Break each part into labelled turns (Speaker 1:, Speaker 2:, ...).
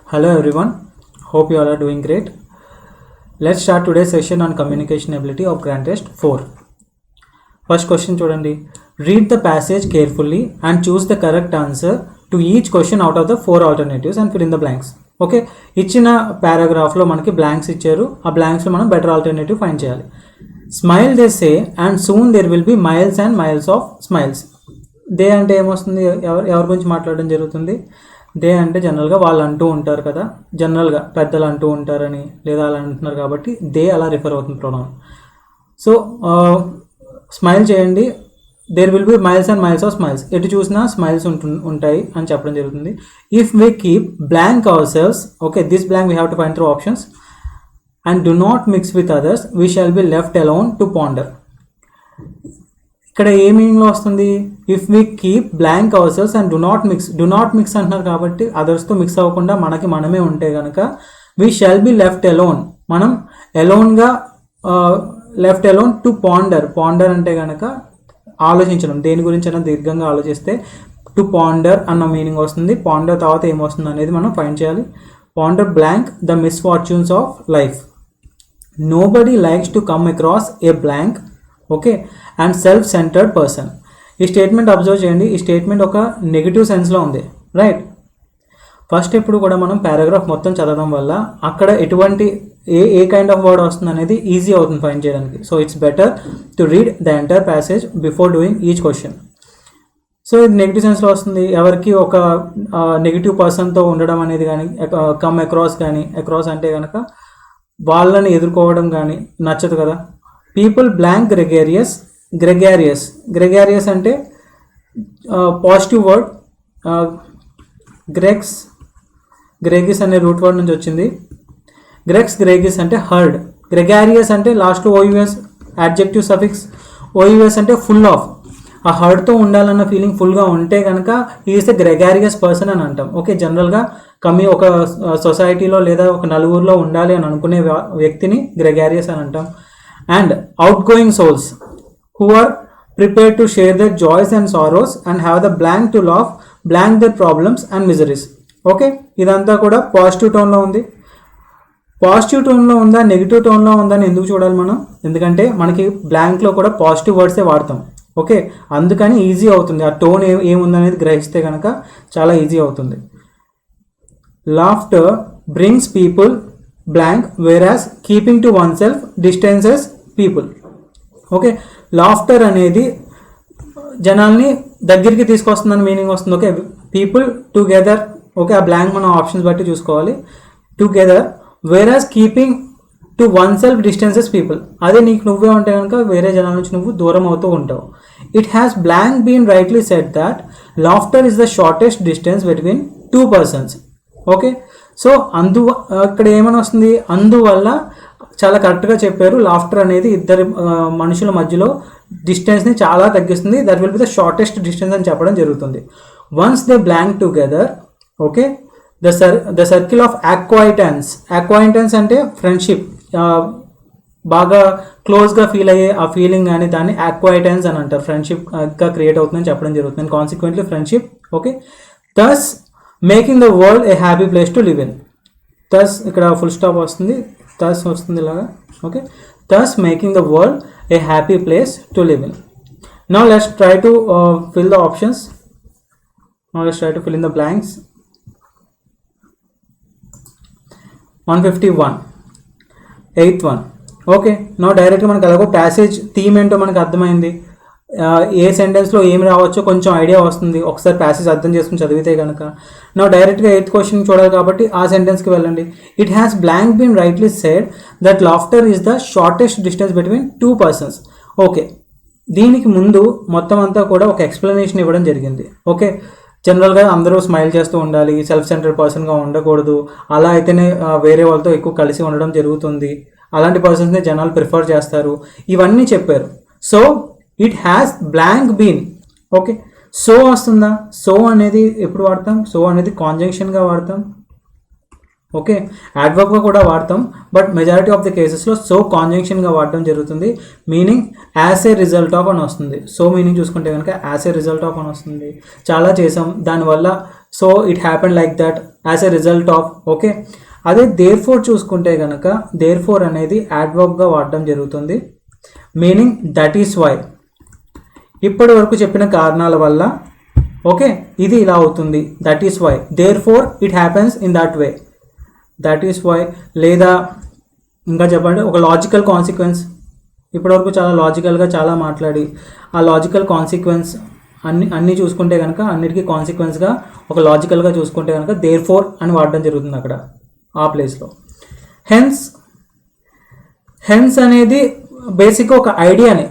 Speaker 1: Hello everyone, hope you all are doing great. Let's start today's session on communication ability of grand test 4. First question చూడండి. Read the passage carefully and choose the correct answer to each question out of the 4 alternatives and fill in the blanks. Okay, ఇచ్చిన పారాగ్రాఫ్లో మనకి blanks ఇచ్చారు. ఆ బ్లాంక్స్లో మనం better alternative find చేయాలి. Smile they say and soon there will be miles and miles of smiles. They అంటే ఏమొస్తుంది, ఎవరి గురించి మాట్లాడడం జరుగుతుంది? దే అంటే జనరల్గా వాళ్ళు అంటూ ఉంటారు కదా, జనరల్గా పెద్దలు అంటూ ఉంటారని లేదా అలా అంటున్నారు కాబట్టి దే అలా రిఫర్ అవుతుంది ప్రొనౌన్. సో స్మైల్ చేయండి, there will be miles and miles of smiles. ఎటు చూసినా స్మైల్స్ ఉంటాయి అని చెప్పడం జరుగుతుంది. If we keep blank our cells, okay, this blank we have to find through options and do not mix with others we shall be left alone to ponder. ఇక్కడ ఏ మీనింగ్లో వస్తుంది? If we keep blank our cells and do not mix అంటున్నారు కాబట్టి అదర్స్తో mix అవ్వకుండా మనకి మనమే ఉంటే కనుక we shall be left alone, మనం అలోన్గా లెఫ్ట్ అలోన్ టు పాండర్ అంటే కనుక ఆలోచించడం, దేని గురించి అయినా దీర్ఘంగా ఆలోచిస్తే టు పాండర్ అన్న మీనింగ్ వస్తుంది. పాండర్ తర్వాత ఏమొస్తుంది అనేది మనం ఫైండ్ చేయాలి. Ponder blank the misfortunes of life. Nobody likes to come across a blank, okay, and self centred person. ఈ స్టేట్మెంట్ అబ్జర్వ్ చేయండి. ఈ స్టేట్మెంట్ ఒక నెగిటివ్ సెన్స్లో ఉంది, రైట్? ఫస్ట్ ఎప్పుడు కూడా మనం పారాగ్రాఫ్ మొత్తం చదవడం వల్ల అక్కడ ఎటువంటి ఏ కైండ్ ఆఫ్ వర్డ్ వస్తుంది అనేది ఈజీ అవుతుంది ఫైండ్ చేయడానికి. So it's better to read the entire passage before doing each question. So ఇది నెగిటివ్ సెన్స్లో వస్తుంది. ఎవరికి ఒక నెగిటివ్ పర్సన్తో ఉండడం అనేది కానీ, కమ్ అక్రాస్ కానీ, అక్రాస్ అంటే కనుక వాళ్ళని ఎదుర్కోవడం కానీ నచ్చదు కదా. పీపుల్ బ్లాంక్ గ్రెగారియస్ అంటే పాజిటివ్ వర్డ్. గ్రెగిస్ అనే రూట్ వర్డ్ నుంచి వచ్చింది. గ్రెగిస్ అంటే హర్డ్. గ్రెగారియస్ అంటే లాస్ట్లో ఓయుఎస్ యాడ్జెక్టివ్ సఫిక్స్. ఓయుఎస్ అంటే ఫుల్ ఆఫ్. ఆ హర్డ్తో ఉండాలన్న ఫీలింగ్ ఫుల్గా ఉంటే కనుక ఈజ్ ద గ్రెగారియస్ పర్సన్ అని అంటాం. ఓకే, జనరల్గా ఒక సొసైటీలో లేదా ఒక నలుగురిలో ఉండాలి అని అనుకునే వ్యక్తిని గ్రెగారియస్ అని అంటాం. And outgoing souls who are prepared to share their joys and sorrows and have the blank to laugh, blank their problems and miseries. Okay, ఇదంతా కూడా పాజిటివ్ టోన్లో ఉంది. పాజిటివ్ టోన్లో ఉందా నెగిటివ్ టోన్లో ఉందా అని ఎందుకు చూడాలి మనం? ఎందుకంటే మనకి బ్లాంక్లో కూడా పాజిటివ్ వర్డ్సే వాడతాం. ఓకే, అందుకని ఈజీ అవుతుంది. ఆ టోన్ ఏముందనేది గ్రహిస్తే కనుక చాలా ఈజీ అవుతుంది. Laughter brings people blank వేరాస్ keeping to oneself distances people. Okay, laughter అనేది జనాల్ని దగ్గరికి తీసుకొస్తుందని మీనింగ్ వస్తుంది. Okay, people together. ఓకే, ఆ బ్లాంక్ మనం ఆప్షన్స్ బట్టి చూసుకోవాలి. Together వేరాస్ keeping to oneself distances people. అదే నీకు నువ్వే ఉంటే కనుక వేరే జనాల నుంచి నువ్వు దూరం అవుతూ ఉంటావు. It has blank been rightly said that laughter is the shortest distance between two persons. Okay, so ఇక్కడ ఏమని వస్తుంది? అందువల్ల చాలా కరెక్ట్గా చెప్పారు. లాఫ్టర్ అనేది ఇద్దరు మనుషుల మధ్యలో డిస్టెన్స్ని చాలా తగ్గిస్తుంది. That will be the shortest distance అని చెప్పడం జరుగుతుంది. Once they blank together, okay, the circle of acquaintance అంటే ఫ్రెండ్షిప్, బాగా క్లోజ్గా ఫీల్ అయ్యే ఆ ఫీలింగ్ కానీ దాన్ని అక్వైంటెన్స్ అని అంటారు. ఫ్రెండ్షిప్గా క్రియేట్ అవుతుందని చెప్పడం జరుగుతుంది. Consequently friendship. Okay, thus making the world A happy place to live in. Thus ఇక్కడ ఫుల్ స్టాప్ వస్తుంది, థస్ వస్తుంది ఇలాగా. Okay, thus making the world A happy place to live in. Now let's try to fill the options. Now let's try to fill in the blanks. 151 8th one. Okay, now డైరెక్ట్గా మనకు అలాగో passage theme ఏంటో మనకు అర్థమైంది. ఏ సెంటెన్స్లో ఏమి రావచ్చో కొంచెం idea వస్తుంది ఒకసారి ప్యాసేజ్ అర్థం చేసుకుని చదివితే కనుక. నా డైరెక్ట్గా 8th క్వశ్చన్ చూడాలి కాబట్టి ఆ సెంటెన్స్కి వెళ్ళండి. It has blank been rightly said that laughter is the shortest distance between two persons. Okay, దీనికి ముందు మొత్తం అంతా కూడా ఒక ఎక్స్ప్లెనేషన్ ఇవ్వడం జరిగింది. ఓకే, జనరల్గా అందరూ స్మైల్ చేస్తూ ఉండాలి, సెల్ఫ్ సెంటర్డ్ పర్సన్గా ఉండకూడదు, అలా అయితేనే వేరే వాళ్ళతో ఎక్కువ కలిసి ఉండడం జరుగుతుంది, అలాంటి పర్సన్స్ని జనాలు ప్రిఫర్ చేస్తారు, ఇవన్నీ చెప్పారు. So it has blank been. Okay, so వస్తుందా? సో అనేది ఎప్పుడు వాడతాం? సో అనేది కాంజంక్షన్గా వాడతాం. ఓకే, యాడ్వర్బ్గా కూడా వాడతాం, బట్ మెజారిటీ ఆఫ్ ద కేసెస్లో సో కాంజంక్షన్గా వాడడం జరుగుతుంది. Meaning as a result of అని వస్తుంది. సో మీనింగ్ చూసుకుంటే కనుక యాజ్ ఏ రిజల్ట్ ఆఫ్ అని వస్తుంది. చాలా చేసాం దానివల్ల, so it happen like that as a result of. Okay, అదే దేర్ ఫోర్ చూసుకుంటే కనుక దేర్ ఫోర్ అనేది యాడ్వర్బ్గా వాడడం జరుగుతుంది. మీనింగ్ దట్ ఈస్ వై, ఇప్పటి వరకు చెప్పిన కారణాల వల్ల ఓకే ఇది ఇలా అవుతుంది, that is why, therefore it happens in that way, that is why. లేదా ఇంకా చెప్పండి ఒక లాజికల్ కాన్సిక్వెన్స్, ఇప్పటివరకు చాలా లాజికల్గా చాలా మాట్లాడి ఆ లాజికల్ కాన్సిక్వెన్స్ అన్నీ చూసుకుంటే కనుక అన్నిటికీ కాన్సిక్వెన్స్గా ఒక లాజికల్గా చూసుకుంటే కనుక దేర్ ఫోర్ అని వాడడం జరుగుతుంది అక్కడ ఆ ప్లేస్లో. హెన్స్ అనేది బేసిక్గా ఒక ఐడియాని,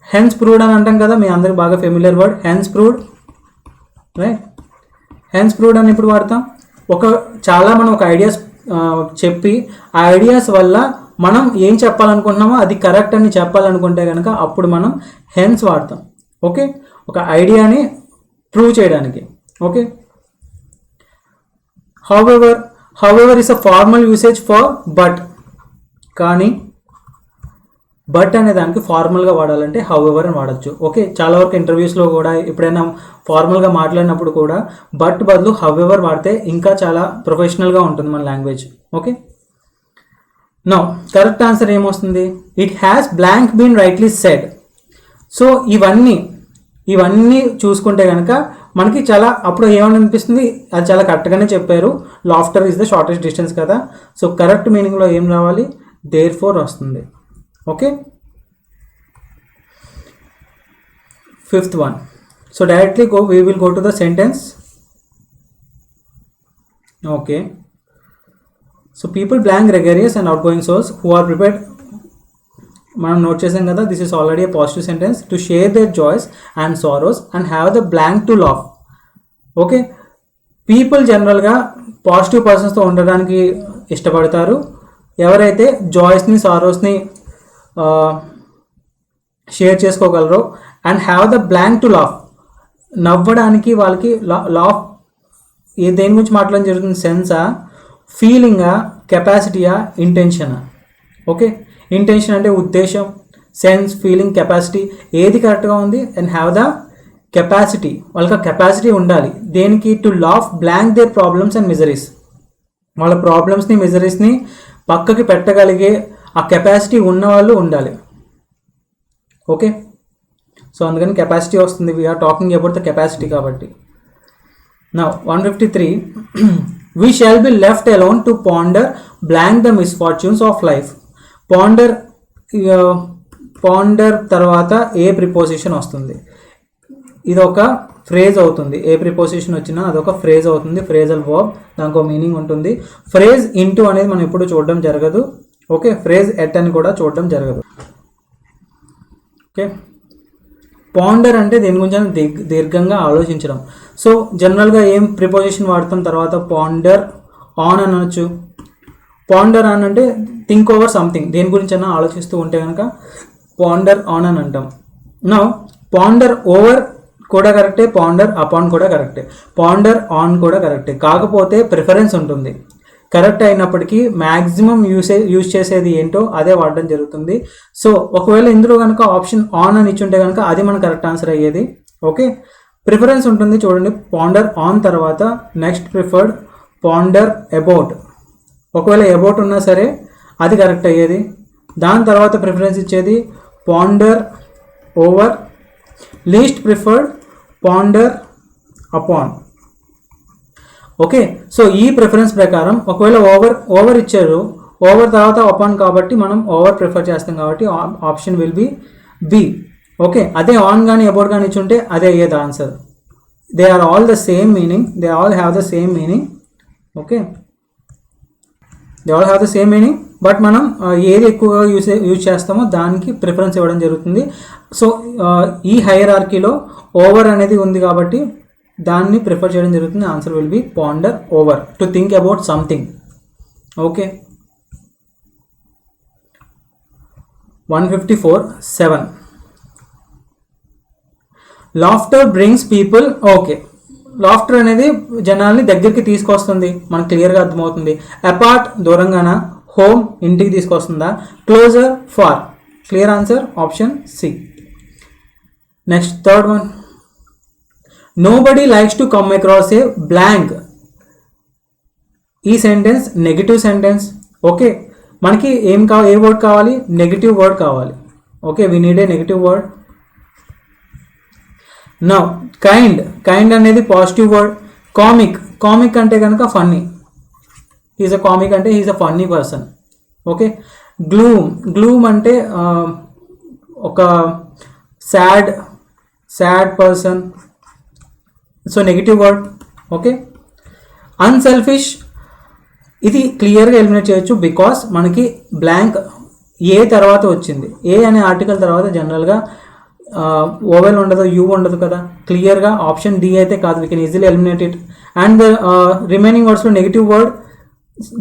Speaker 1: హెన్స్ ప్రూవ్డ్ అని అంటాం కదా, మీ అందరికి బాగా familiar word hence proved, right. Hence proved అని ఇప్పుడు వాడతాం మనం ఒక ఐడియాస్ చెప్పి ఆ ఐడియాస్ వల్ల మనం ఏం చెప్పాలనుకుంటున్నామో అది కరెక్ట్ అని చెప్పాలనుకుంటే కనుక అప్పుడు మనం హెన్స్ వాడతాం. ఓకే, ఒక ఐడియాని ప్రూవ్ చేయడానికి. Okay, however is a formal usage for but, కానీ బట్ అనే దానికి ఫార్మల్గా వాడాలంటే హౌఎవర్ అని వాడచ్చు. ఓకే, చాలా వరకు ఇంటర్వ్యూస్లో కూడా ఎప్పుడైనా ఫార్మల్గా మాట్లాడినప్పుడు కూడా బట్ బదులు హౌఎవర్ వాడితే ఇంకా చాలా ప్రొఫెషనల్గా ఉంటుంది మన language. Okay, now correct answer ఏమొస్తుంది, it has blank been rightly said. So ఇవన్నీ చూసుకుంటే కనుక మనకి చాలా అప్పుడు ఏమని అనిపిస్తుంది, అది చాలా కరెక్ట్గానే చెప్పారు, laughter is the shortest distance కదా. సో కరెక్ట్ మీనింగ్లో ఏం రావాలి, దేర్ ఫోర్ వస్తుంది. Okay, fifth one. So directly we will go to the sentence. Okay, so people blank gregarious and outgoing souls who are prepared, మనం note చేసాం కదా, this is already a positive sentence, to share their joys and sorrows and have the blank to laugh. Okay, people జనరల్గా positive పర్సన్స్తో ఉండడానికి ఇష్టపడతారు, ఎవరైతే జాయ్స్ని సారోస్ని షేర్ చేసుకోగలరో, and have the blank to laugh, నవ్వడానికి వాళ్ళకి లాఫ్ దేని గురించి మాట్లాడడం జరుగుతుంది, సెన్సా, ఫీలింగా, కెపాసిటీయా, ఇంటెన్షనా. ఓకే, ఇంటెన్షన్ అంటే ఉద్దేశం, సెన్స్, ఫీలింగ్, కెపాసిటీ ఏది కరెక్ట్గా ఉంది, అండ్ హ్యావ్ ద కెపాసిటీ, వాళ్ళకి కెపాసిటీ ఉండాలి దేనికి, to laugh blank their problems and miseries, వాళ్ళ ప్రాబ్లమ్స్ని మిజరీస్ని పక్కకి పెట్టగలిగే ఆ కెపాసిటీ ఉన్నవాళ్ళు ఉండాలి. ఓకే, సో అందుకని కెపాసిటీ వస్తుంది, we are talking about the capacity కాబట్టి. Now 153, we shall be left alone to ponder blank the misfortunes of life. Ponder తర్వాత ఏ ప్రిపోజిషన్ వస్తుంది, ఇది ఒక ఫ్రేజ్ అవుతుంది, ఏ ప్రిపోజిషన్ వచ్చినా అదొక ఫ్రేజ్ అవుతుంది, ఫ్రేజల్ వర్బ్, దానికి ఒక మీనింగ్ ఉంటుంది. ఫ్రేజ్ ఇంటూ అనేది మనం ఎప్పుడు చూడడం జరగదు. ఓకే, ఫ్రేజ్ ఎట్ అని కూడా చూడడం జరగదు. ఓకే, పాండర్ అంటే దేని గురించి దీర్ఘంగా ఆలోచించడం. సో జనరల్గా ఏం ప్రిపోజిషన్ వాడతాం తర్వాత, పాండర్ ఆన్ అనొచ్చు. పాండర్ ఆన్ అంటే థింక్ ఓవర్ సంథింగ్, దేని గురించి అయినా ఆలోచిస్తూ ఉంటే కనుక పాండర్ ఆన్ అని అంటాం. నా పాండర్ ఓవర్ కూడా కరెక్టే, పాండర్ అపాన్ కూడా కరెక్టే, పాండర్ ఆన్ కూడా కరెక్టే, కాకపోతే ప్రిఫరెన్స్ ఉంటుంది. కరెక్ట్ అయినప్పటికీ మ్యాక్సిమం యూజ్ చేసేది ఏంటో అదే వాడడం జరుగుతుంది. సో ఒకవేళ ఇందులో కనుక ఆప్షన్ ఆన్ అని ఇచ్చుంటే కనుక అది మన కరెక్ట్ ఆన్సర్ అయ్యేది. ఓకే, ప్రిఫరెన్స్ ఉంటుంది చూడండి, పాండర్ ఆన్ తర్వాత నెక్స్ట్ ప్రిఫర్డ్ పాండర్ అబౌట్, ఒకవేళ అబౌట్ ఉన్నా సరే అది కరెక్ట్ అయ్యేది. దాని తర్వాత ప్రిఫరెన్స్ ఇచ్చేది ponder over, least preferred ponder upon. Okay, so ఈ ప్రిఫరెన్స్ ప్రకారం ఒకవేళ ఓవర్ ఇచ్చారు, ఓవర్ తర్వాత అపాన్ కాబట్టి మనం ఓవర్ ప్రిఫర్ చేస్తాం కాబట్టి option will be B. Okay, అదే ఆన్ కానీ అబౌట్ కానీ ఇచ్చుంటే అదే అయ్యేది answer. They are all the same meaning, they all have the same meaning. Okay, they all have the same meaning, but మనం ఏది ఎక్కువగా యూజ్ చేస్తామో దానికి ప్రిఫరెన్స్ ఇవ్వడం జరుగుతుంది. సో ఈ హైరార్కీలో ఓవర్ అనేది ఉంది కాబట్టి దాన్ని ప్రిఫర్ చేయడం జరుగుతుంది. Answer will B ponder over, to think about something. Okay, 154, laughter brings people. Okay, laughter అనేది జనాల్ని దగ్గరికి తీసుకొస్తుంది, మనకు క్లియర్గా అర్థమవుతుంది. అపార్ట్ దూరంగానా, హోమ్ ఇంటికి తీసుకొస్తుందా, closer far. Clear answer option C. Next third one, nobody likes to come across a blank. ఈ సెంటెన్స్ నెగిటివ్ సెంటెన్స్. ఓకే, మనకి ఏ వర్డ్ కావాలి? నెగిటివ్ వర్డ్ కావాలి. Okay, we need a negative word. Now kind అనేది positive word. Comic అంటే కనుక funny. Is a comic అంటే is a funny person. Okay, gloom అంటే ఒక sad person. So negative word. Okay, unselfish ఇది క్లియర్గా ఎలిమినేట్ చేయొచ్చు బికాస్ మనకి బ్లాంక్ ఏ తర్వాత వచ్చింది. ఏ అనే ఆర్టికల్ తర్వాత జనరల్గా ఓవెల్ ఉండదు, యూ ఉండదు కదా. క్లియర్గా ఆప్షన్ డి అయితే కాదు. We can easily eliminate it. And remaining వర్డ్స్లో నెగిటివ్ వర్డ్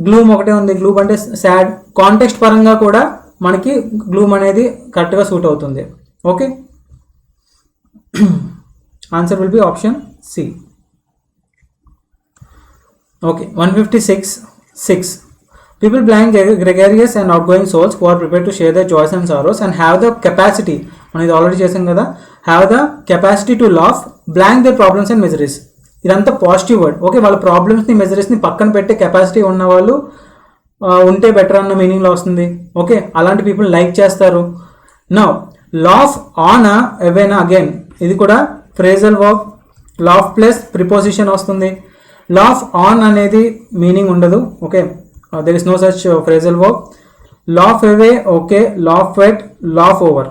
Speaker 1: గ్లూమ్ ఒకటే ఉంది. గ్లూమ్ అంటే సాడ్. కాంటెక్స్ట్ పరంగా కూడా మనకి గ్లూమ్ అనేది కరెక్ట్గా సూట్ అవుతుంది. Okay, answer will be option C. Okay, 156. People blank gregarious and outgoing souls who are prepared to share their joys and sorrows and have the capacity, మనం ఇది already చేసాం కదా, have the capacity to laugh blank their problems and miseries. ఇదంతా positive word. Okay, వాళ్ళ ప్రాబ్లమ్స్ని మెజరీస్ని పక్కన పెట్టే capacity ఉన్న వాళ్ళు ఉంటే బెటర్ అన్న మీనింగ్లో వస్తుంది. ఓకే, అలాంటి పీపుల్ లైక్ చేస్తారు. నౌ లాఫ్ ఆన్ ఎవేనా అగైన్, ఇది కూడా phrasal verb. Laugh plus preposition వస్తుంది. లాఫ్ ఆన్ అనేది మీనింగ్ ఉండదు. Okay, there is no such phrasal verb. Laugh away okay, laugh at, laugh over.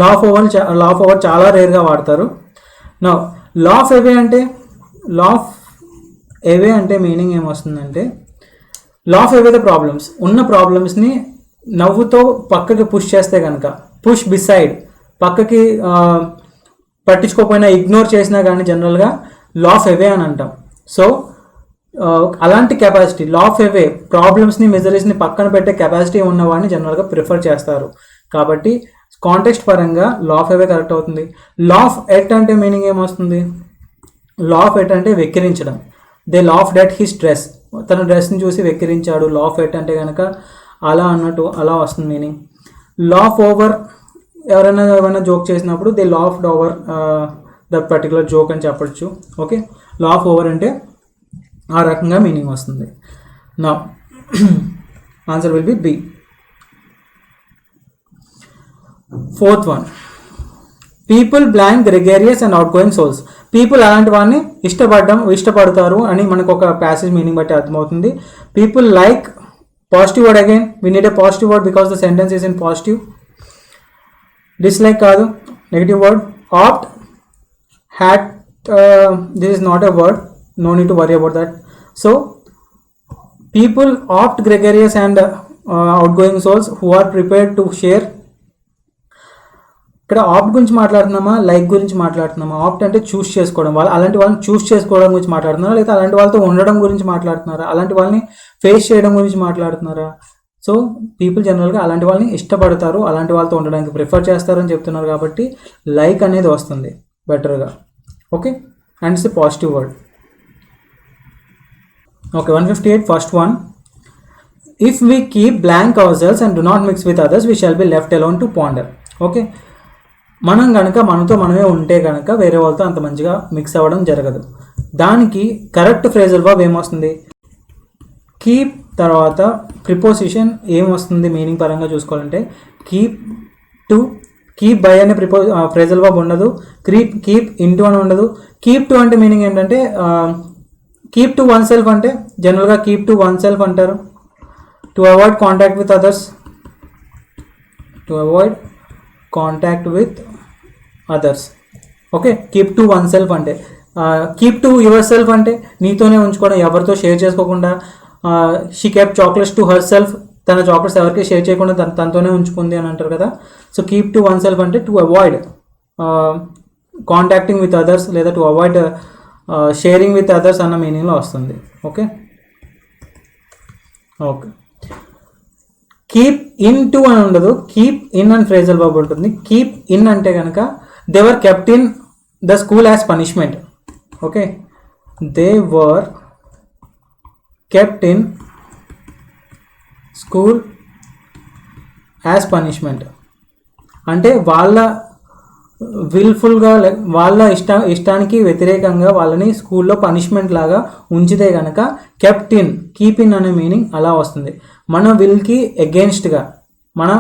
Speaker 1: Laugh over చాలా రేర్గా వాడతారు. నౌ లాఫ్ అవే అంటే మీనింగ్ ఏమొస్తుందంటే లాఫ్ అవే ద ప్రాబ్లమ్స్. ఉన్న ప్రాబ్లమ్స్ని నవ్వుతో పక్కకి పుష్ చేస్తే కనుక, పుష్ బిసైడ్, పక్కకి పట్టించుకోకపోయినా ఇగ్నోర్ చేసినా కానీ జనరల్గా లాఫ్ అవే అని అంటాం. సో అలాంటి కెపాసిటీ, లాఫ్ అవే, ప్రాబ్లమ్స్ని మెజరీస్ని పక్కన పెట్టే కెపాసిటీ ఉన్నవాడిని జనరల్గా ప్రిఫర్ చేస్తారు. కాబట్టి కాంటెక్స్ట్ పరంగా లాఫ్ అవే కరెక్ట్ అవుతుంది. లాఫ్ ఎట్ అంటే మీనింగ్ ఏమొస్తుంది? లాఫ్ ఎట్ అంటే వెక్కిరించడం. They laugh at his dress, తన డ్రెస్ని చూసి వెక్కిరించాడు. లాఫ్ ఎట్ అంటే కనుక అలా అన్నట్టు అలా వస్తుంది మీనింగ్. లాఫ్ ఓవర్, ఏమైనా జోక్ చేసినప్పుడు they laughed over that particular joke అని చెప్పచ్చు. ఓకే, లాఫ్ ఓవర్ అంటే ఆ రకంగా మీనింగ్ వస్తుంది. నా answer will be B. 4th one, people blank gregarious and outgoing souls. People అలాంటి వాడిని ఇష్టపడతారు అని మనకు ఒక ప్యాసేజ్ మీనింగ్ బట్టి అర్థమవుతుంది. People like, positive word again, we need a positive word because the sentence is in positive. Dislike కాదు, negative word. Apt, hat, this is not a word, no need to worry about that. So people opt gregarious and outgoing souls who are prepared to share. ఇక్కడ opt గురించి మాట్లాడుతున్నామా, like గురించి మాట్లాడుతున్నామా? Opt అంటే చూస్ చేసుకోవడం, అలాంటి వాళ్ళని చూస్ చేసుకోవడం గురించి మాట్లాడుతున్నారా, లేదా అలాంటి వాళ్ళతో ఉండడం గురించి మాట్లాడుతున్నారా, అలాంటి వాళ్ళని ఫేస్ చేయడం గురించి మాట్లాడుతున్నారా? సో పీపుల్ జనరల్గా అలాంటి వాళ్ళని ఇష్టపడతారు, అలాంటి వాళ్ళతో ఉండడానికి ప్రిఫర్ చేస్తారు అని చెప్తున్నారు. కాబట్టి లైక్ అనేది వస్తుంది బెటర్గా. Okay, and it's a positive word. Okay, 158, first one. If we keep blank ourselves and do not mix with others, we shall be left alone to ponder. Okay, మనం కనుక మనతో మనమే ఉంటే కనుక వేరే వాళ్ళతో అంత మంచిగా మిక్స్ అవ్వడం జరగదు. దానికి కరెక్ట్ ఫ్రేజల్ వర్బ్ ఏమొస్తుంది? కీప్ తర్వాత ప్రిపోజిషన్ ఏమొస్తుంది మీనింగ్ పరంగా చూసుకోవాలంటే? కీప్ బై అనే ఫ్రేజల్ వర్బ్ ఉండదు. కీప్ ఇంటూ అని ఉండదు. కీప్ టు అంటే మీనింగ్ ఏంటంటే కీప్ టు వన్ సెల్ఫ్ అంటే జనరల్గా కీప్ టు వన్ సెల్ఫ్ అంటారు. To avoid contact with others. Okay, keep to oneself అంటే, కీప్ టు యువర్ సెల్ఫ్ అంటే నీతోనే ఉంచుకోవడం, ఎవరితో షేర్ చేసుకోకుండా. She kept chocolates to herself, తన చాక్లెట్స్ ఎవరికి షేర్ చేయకుండా తనతోనే ఉంచుకుంది అని అంటారు కదా. So keep to oneself అంటే to avoid contacting with others లేదా to avoid sharing with others అన్న మీనింగ్లో వస్తుంది. ఓకే, కీప్ ఇన్ టు అని ఉండదు, కీప్ ఇన్ అని ఫ్రేజల్ వర్బ్ ఉంటుంది. కీప్ ఇన్ అంటే కనుక they were kept in the school as punishment. Okay, they were kept in school as punishment అంటే వాళ్ళ విల్ఫుల్గా వాళ్ళ ఇష్టానికి వ్యతిరేకంగా వాళ్ళని స్కూల్లో పనిష్మెంట్ లాగా ఉంచితే కనుక కెప్ట్ ఇన్, కీప్ ఇన్ అనే మీనింగ్ అలా వస్తుంది. మన విల్కి అగెయిన్స్ట్గా, మన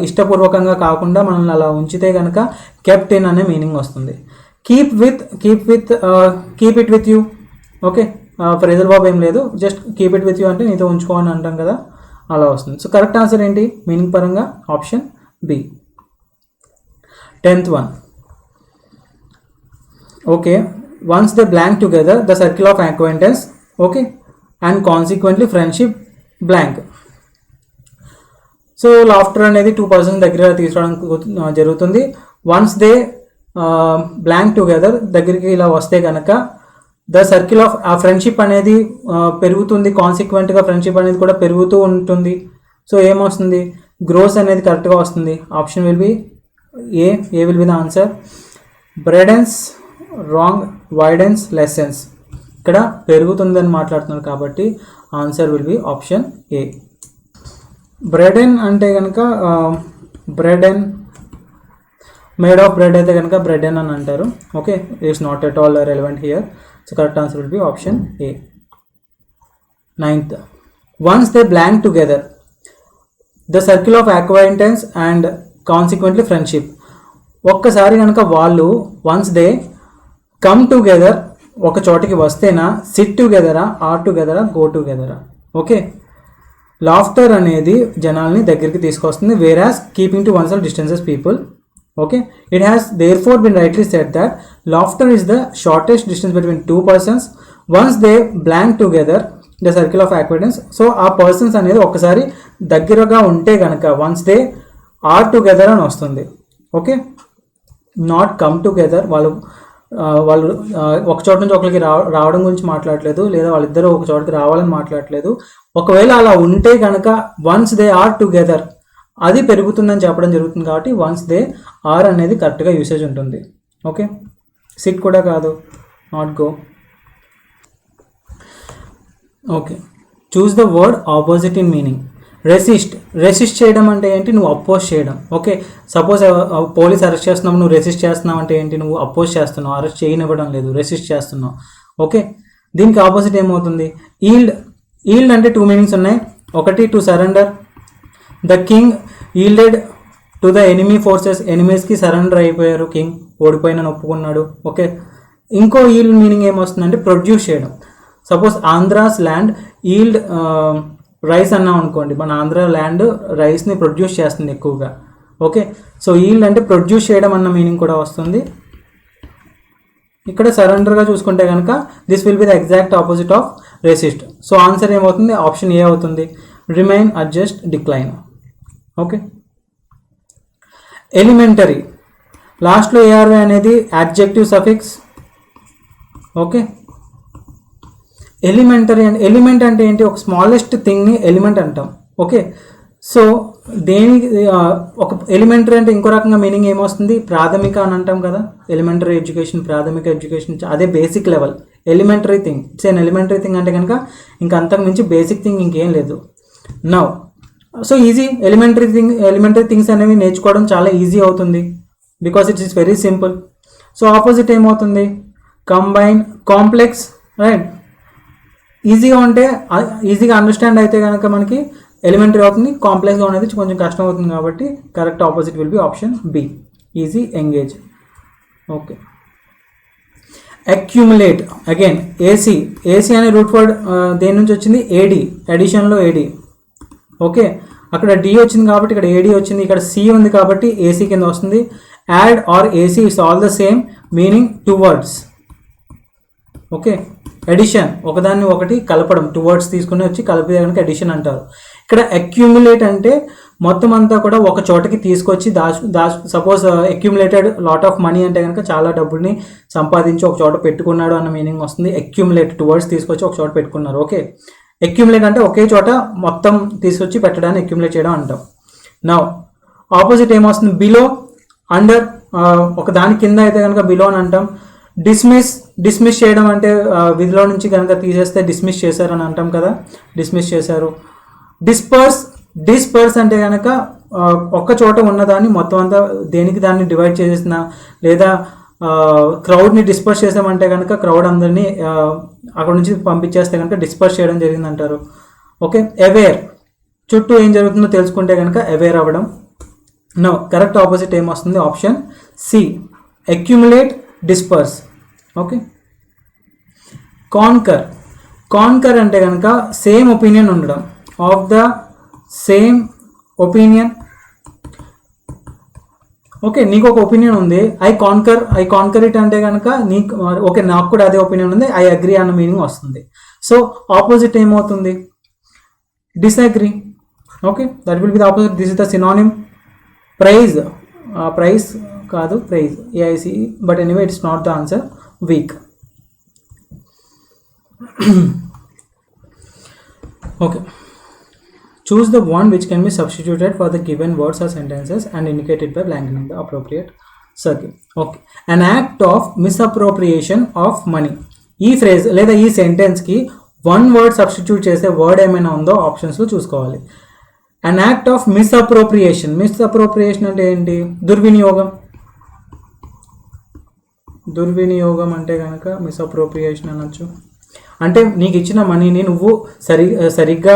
Speaker 1: ఇష్టపూర్వకంగా కాకుండా మనల్ని అలా ఉంచితే కనుక కెప్ట్ ఇన్ అనే మీనింగ్ వస్తుంది. Keep it with you. Okay, phrasal బాబు ఏం లేదు, just keep it with you అంటే నీతో ఉంచుకోవాలని అంటాం కదా, అలా వస్తుంది. సో కరెక్ట్ ఆన్సర్ ఏంటి మీనింగ్ పరంగా? Option B. 10th one. Okay, once they blank together, the circle of acquaintance, okay, and consequently friendship blank. So laughter అనేది 2 పర్సన్స్ దగ్గర తీసుకోవడానికి జరుగుతుంది. వన్స్ దే బ్లాంక్ టుగెదర్ దగ్గరికి ఇలా వస్తే కనుక ద సర్కిల్ ఆఫ్ ఆ ఫ్రెండ్షిప్ అనేది పెరుగుతుంది, కాన్సిక్వెంట్గా ఫ్రెండ్షిప్ అనేది కూడా పెరుగుతూ ఉంటుంది. సో ఏమొస్తుంది? గ్రోస్ అనేది కరెక్ట్గా వస్తుంది. Option will be A will be the answer. Broadens wrong, widens lessens. ఇక్కడ పెరుగుతుందని మాట్లాడుతున్నారు కాబట్టి answer will be option A. Broaden అంటే కనుక బ్రెడెన్, మేడ్ ఆఫ్ బ్రెడ్ అయితే కనుక బ్రెడెన్ అని అంటారు. Okay, it's not at all relevant here. So correct answer will be option A. 9th, once they blank together the circle of acquaintance and consequently friendship. ఒక్కసారి కనుక వాళ్ళు once they come together ఒక చోటికి వస్తేనా, sit టుగెదరా, or టుగెదరా, go టుగెదరా. Okay, laughter అనేది జనాల్ని దగ్గరికి తీసుకొస్తుంది, whereas keeping to oneself distances people. Okay, it has therefore been rightly said that laughter is the shortest distance between 2 persons. Once they blank together the circle of acquaintance. So ఆ persons అనేది ఒకసారి దగ్గరగా ఉంటే కనుక once they are together అని వస్తుంది. Okay, not come together. వాళ్ళు ఒక చోట నుంచి ఒకరికి రావడం గురించి మాట్లాడలేదు, లేదా వాళ్ళిద్దరూ ఒక చోటకి రావాలని మాట్లాడలేదు. ఒకవేళ అలా ఉంటే కనుక వన్స్ దే ఆర్ టుగెదర్ అది పెరుగుతుందని చెప్పడం జరుగుతుంది కాబట్టి వన్స్ దే ఆర్ అనేది కరెక్ట్గా యూసేజ్ ఉంటుంది. ఓకే, సిట్ కూడా కాదు, not go. Okay, choose the word opposite in meaning. Resist చేయడం అంటే ఏంటి? నువ్వు అపోజ్ చేయడం. ఓకే, సపోజ్ పోలీస్ అరెస్ట్ చేస్తున్నావు, నువ్వు రెసిస్ట్ చేస్తున్నావు అంటే ఏంటి? నువ్వు అపోజ్ చేస్తున్నావు, అరెస్ట్ చేయనివ్వడం లేదు, రెసిస్ట్ చేస్తున్నావు. ఓకే, దీనికి ఆపోజిట్ ఏమవుతుంది? ఈల్డ్ అంటే 2 మీనింగ్స్ ఉన్నాయి. ఒకటి to surrender, the king yielded to the enemy forces, ఎనిమీస్కి సరెండర్ అయిపోయారు, కింగ్ ఓడిపోయిన ఒప్పుకున్నాడు. ఓకే, ఇంకో ఈల్డ్ మీనింగ్ ఏమొస్తుందంటే ప్రొడ్యూస్ చేయడం. Suppose Andhra's land yield rice అన్నాం అనుకోండి, మన ఆంధ్ర ల్యాండ్ రైస్ని ప్రొడ్యూస్ చేస్తుంది ఎక్కువగా. ఓకే, సో ఈల్డ్ అంటే ప్రొడ్యూస్ చేయడం అన్న మీనింగ్ కూడా వస్తుంది. ఇక్కడ సరెండర్గా చూసుకుంటే కనుక this will be the exact opposite of resist. So answer ఏమవుతుంది? ఆప్షన్ ఏ అవుతుంది, remain, adjust, decline. Okay, elementary, లాస్ట్లో ఏఆర్వై అనేది యాడ్జెక్టివ్ సఫిక్స్. ఓకే, ఎలిమెంటరీ అంటే ఎలిమెంట్ అంటే ఏంటి? ఒక స్మాలెస్ట్ థింగ్ని ఎలిమెంట్ అంటాం. ఓకే, సో దేనికి ఒక ఎలిమెంటరీ అంటే ఇంకో రకంగా మీనింగ్ ఏమొస్తుంది? ప్రాథమిక అని అంటాం కదా, ఎలిమెంటరీ ఎడ్యుకేషన్, ప్రాథమిక ఎడ్యుకేషన్, అదే basic level elementary thing. It's an elementary thing అంటే కనుక ఇంకా అంతకు మించి బేసిక్ థింగ్ ఇంకేం లేదు. Now so easy, elementary things అనేవి నేర్చుకోవడం చాలా ఈజీ అవుతుంది because it is very simple. So opposite ఏమవుతుంది? Combine, complex, right. ఈజీగా ఉంటే, ఈజీగా అండర్స్టాండ్ అయితే కనుక మనకి ఎలిమెంటరీ అవుతుంది, కాంప్లెక్స్గా అనేది కొంచెం కష్టం అవుతుంది కాబట్టి correct opposite will be option B, easy, engage. Okay, accumulate, again AC అనే రూట్ వర్డ్ దేని నుంచి వచ్చింది? ఏడి, అడిషన్లో ఏడి. ఓకే, అక్కడ డి వచ్చింది కాబట్టి ఇక్కడ ఏడి వచ్చింది, ఇక్కడ సి ఉంది కాబట్టి ఏసీ కింద వస్తుంది. Add or AC it's all the same meaning, 2 words. Okay, addition, ఒకదాన్ని ఒకటి కలపడం, 2 words తీసుకుని వచ్చి కలిపితే కనుక ఎడిషన్ అంటారు. ఇక్కడ అక్యుములేట్ అంటే మొత్తం అంతా కూడా ఒక చోటకి తీసుకొచ్చి suppose accumulated lot of money అంటే కనుక చాలా డబ్బుల్ని సంపాదించి ఒక చోట పెట్టుకున్నాడు అన్న మీనింగ్ వస్తుంది. అక్యుములేట్ 2 words తీసుకొచ్చి ఒక చోట పెట్టుకున్నారు. ఓకే, అక్యుములేట్ అంటే ఒకే చోట మొత్తం తీసుకొచ్చి పెట్టడాన్ని అక్యుములేట్ చేయడం అంటాం. నౌ ఆపోజిట్ ఏమొస్తుంది? బిలో, అండర్, ఒక దాని కింద అయితే కనుక బిలో అని అంటాం. డిస్మిస్ చేయడం అంటే విధిలో నుంచి కనుక తీసేస్తే డిస్మిస్ చేశారు అని అంటాం కదా, డిస్మిస్ చేశారు. డిస్పర్స్ అంటే కనుక ఒక్క చోట ఉన్నదాన్ని మొత్తం అంతా దేనికి దాన్ని డివైడ్ చేసేసిన లేదా క్రౌడ్ని డిస్పర్స్ చేసామంటే కనుక క్రౌడ్ అందరినీ అక్కడ నుంచి పంపించేస్తే కనుక డిస్పర్స్ చేయడం జరిగిందంటారు. ఓకే, అవేర్ చుట్టూ ఏం జరుగుతుందో తెలుసుకుంటే కనుక అవేర్ అవ్వడం. నో, కరెక్ట్ ఆపోజిట్ ఏమొస్తుంది? Option C, accumulate, disperse. Okay, concur. Concur అంటే కనుక సేమ్ ఒపీనియన్ ఉండడం, of the same opinion. Okay, నీకు ఒక ఒపీనియన్ ఉంది, ఐ కాన్కర్ ఇట్ అంటే కనుక నీకు ఓకే నాకు కూడా అదే ఒపీనియన్ ఉంది, ఐ అగ్రీ అన్న మీనింగ్ వస్తుంది. సో ఆపోజిట్ ఏమవుతుంది? Disagree. Okay, that will be the opposite. This is the synonym. Prize, prize కాదు, prize, AIC, but anyway it's not the answer. Weak. Okay, choose the one which can be substituted for the given words or sentences and indicated by blanking in the appropriate circle. Okay, an act of misappropriation of money. ఈ phrase లేదా ఈ సెంటెన్స్కి one word substitute చేసే word ఏమైనా ఉందో ఆప్షన్స్లో చూసుకోవాలి. An act of misappropriation. Misappropriation అంటే ఏంటి? దుర్వినియోగం. దుర్వినియోగం అంటే కనుక మిస్అప్రోప్రియేషన్ అనొచ్చు. అంటే నీకు ఇచ్చిన మనీని నువ్వు సరిగ్గా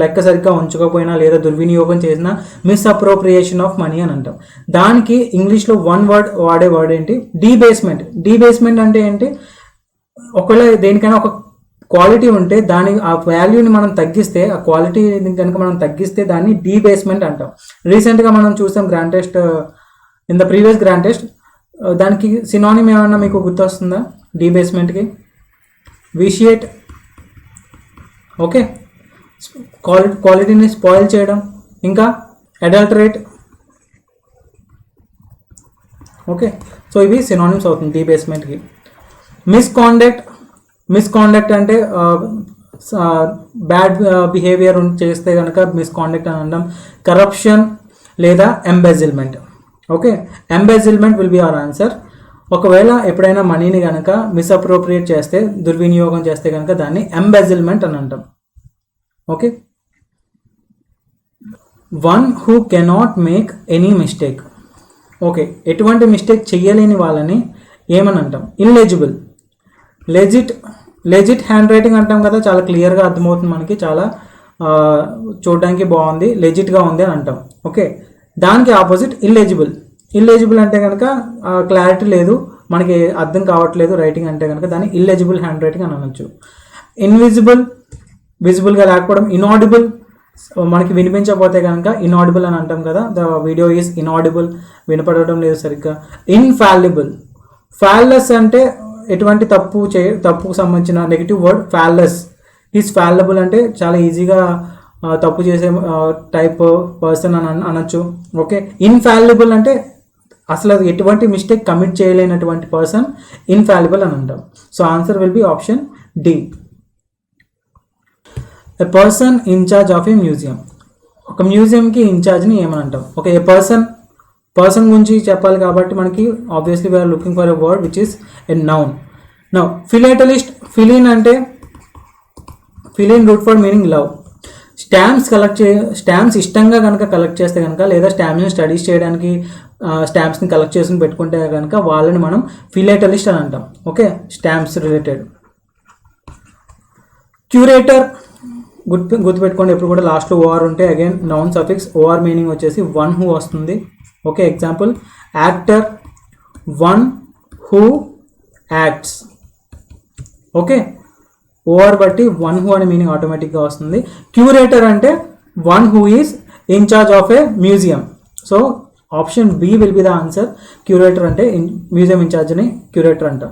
Speaker 1: లెక్క సరిగ్గా ఉంచకపోయినా లేదా దుర్వినియోగం చేసిన మిస్అప్రోప్రియేషన్ ఆఫ్ మనీ అని అంటాం. దానికి ఇంగ్లీష్లో వన్ వర్డ్ వాడే వర్డ్ ఏంటి? డీబేస్మెంట్. డీబేస్మెంట్ అంటే ఏంటి? ఒకవేళ దేనికైనా ఒక క్వాలిటీ ఉంటే దాని ఆ వాల్యూని మనం తగ్గిస్తే, ఆ క్వాలిటీని కనుక మనం తగ్గిస్తే దాన్ని డీబేస్మెంట్ అంటాం. రీసెంట్గా మనం చూసాం grand test, in the previous grand test. దానికి సినానిమ్ ఏమన్నా మీకు గుర్తొస్తుందా డీబేస్మెంట్కి? విషియేట్. ఓకే, క్వాలిటీని స్పాయిల్ చేయడం. ఇంకా అడల్టరేట్. ఓకే, సో ఇవి సినానిమ్స్ అవుతుంది డీబేస్మెంట్కి. మిస్కాండక్ట్. మిస్కాండక్ట్ అంటే బ్యాడ్ బిహేవియర్ చేస్తే కనుక మిస్కాండక్ట్ అని అంటాం. కరప్షన్ లేదా embezzlement. Okay, embezzlement will be our answer. ఒకవేళ ఎప్పుడైనా మనీని కనుక మిస్అప్రోప్రియేట్ చేస్తే, దుర్వినియోగం చేస్తే కనుక దాన్ని ఎంబెజిల్మెంట్ అని అంటాం. Okay, one who cannot make any mistake. Okay, ఎటువంటి మిస్టేక్ చెయ్యలేని వాళ్ళని ఏమని అంటాం? ఇన్లెజిబుల్. లెజిట్ హ్యాండ్ రైటింగ్ అంటాం కదా, చాలా క్లియర్గా అర్థమవుతుంది మనకి, చాలా చూడడానికి బాగుంది, లెజిట్గా ఉంది అని అంటాం. ఓకే, దానికి ఆపోజిట్ ఇల్లెజిబుల్. ఇల్లెజిబుల్ అంటే కనుక క్లారిటీ లేదు, మనకి అర్థం కావట్లేదు రైటింగ్ అంటే కనుక దాన్ని ఇల్లెజిబుల్ హ్యాండ్ రైటింగ్ అని అనొచ్చు. ఇన్విజిబుల్, విజిబుల్గా లేకపోవడం. ఇనాడిబుల్, మనకి వినిపించకపోతే కనుక ఇనాడిబుల్ అని అంటాం కదా, ద వీడియో ఈజ్ ఇనాడిబుల్, వినపడడం లేదు సరిగ్గా. ఇన్ఫాలిబుల్. ఫాల్లెస్ అంటే ఎటువంటి తప్పుకు సంబంధించిన నెగిటివ్ వర్డ్. ఫాల్లెస్ ఈజ్ ఫాల్లబుల్ అంటే చాలా ఈజీగా తప్పు చేసే టైప్ పర్సన్ అని అనొచ్చు. ఓకే, ఇన్ఫాలిబుల్ అంటే అసలు ఎటువంటి మిస్టేక్ కమిట్ చేయలేనటువంటి పర్సన్ ఇన్ఫాలిబుల్ అని అంటాం. So answer will be option D. A person in charge of a museum. ఒక మ్యూజియంకి ఇన్ఛార్జ్ని ఏమని అంటాం? ఓకే, ఏ పర్సన్ గురించి చెప్పాలి కాబట్టి మనకి obviously we are looking for a word which is a noun. Now philatelist. Philein అంటే philein root for meaning love. Stamps ఇష్టంగా కనుక కలెక్ట్ చేస్తే కనుక లేదా స్టాంప్స్ని స్టడీస్ చేయడానికి స్టాంప్స్ని కలెక్ట్ చేసుకుని పెట్టుకుంటే కనుక వాళ్ళని మనం ఫిలాటలిస్ట్ అని అంటాం. Okay, stamps related. క్యూరేటర్. గుర్తుపెట్టుకోండి, ఎప్పుడు కూడా లాస్ట్లో ఓఆర్ ఉంటే again noun suffix. OR meaning వచ్చేసి వన్ హూ వస్తుంది. Okay, example actor, one who acts. Okay, OR బట్టి వన్ హూ అనే మీనింగ్ ఆటోమేటిక్గా వస్తుంది. క్యూరేటర్ అంటే one who is in charge of a museum. So option B will be the answer. Curator అంటే museum ఇన్ఛార్జ్ని curator అంటాం.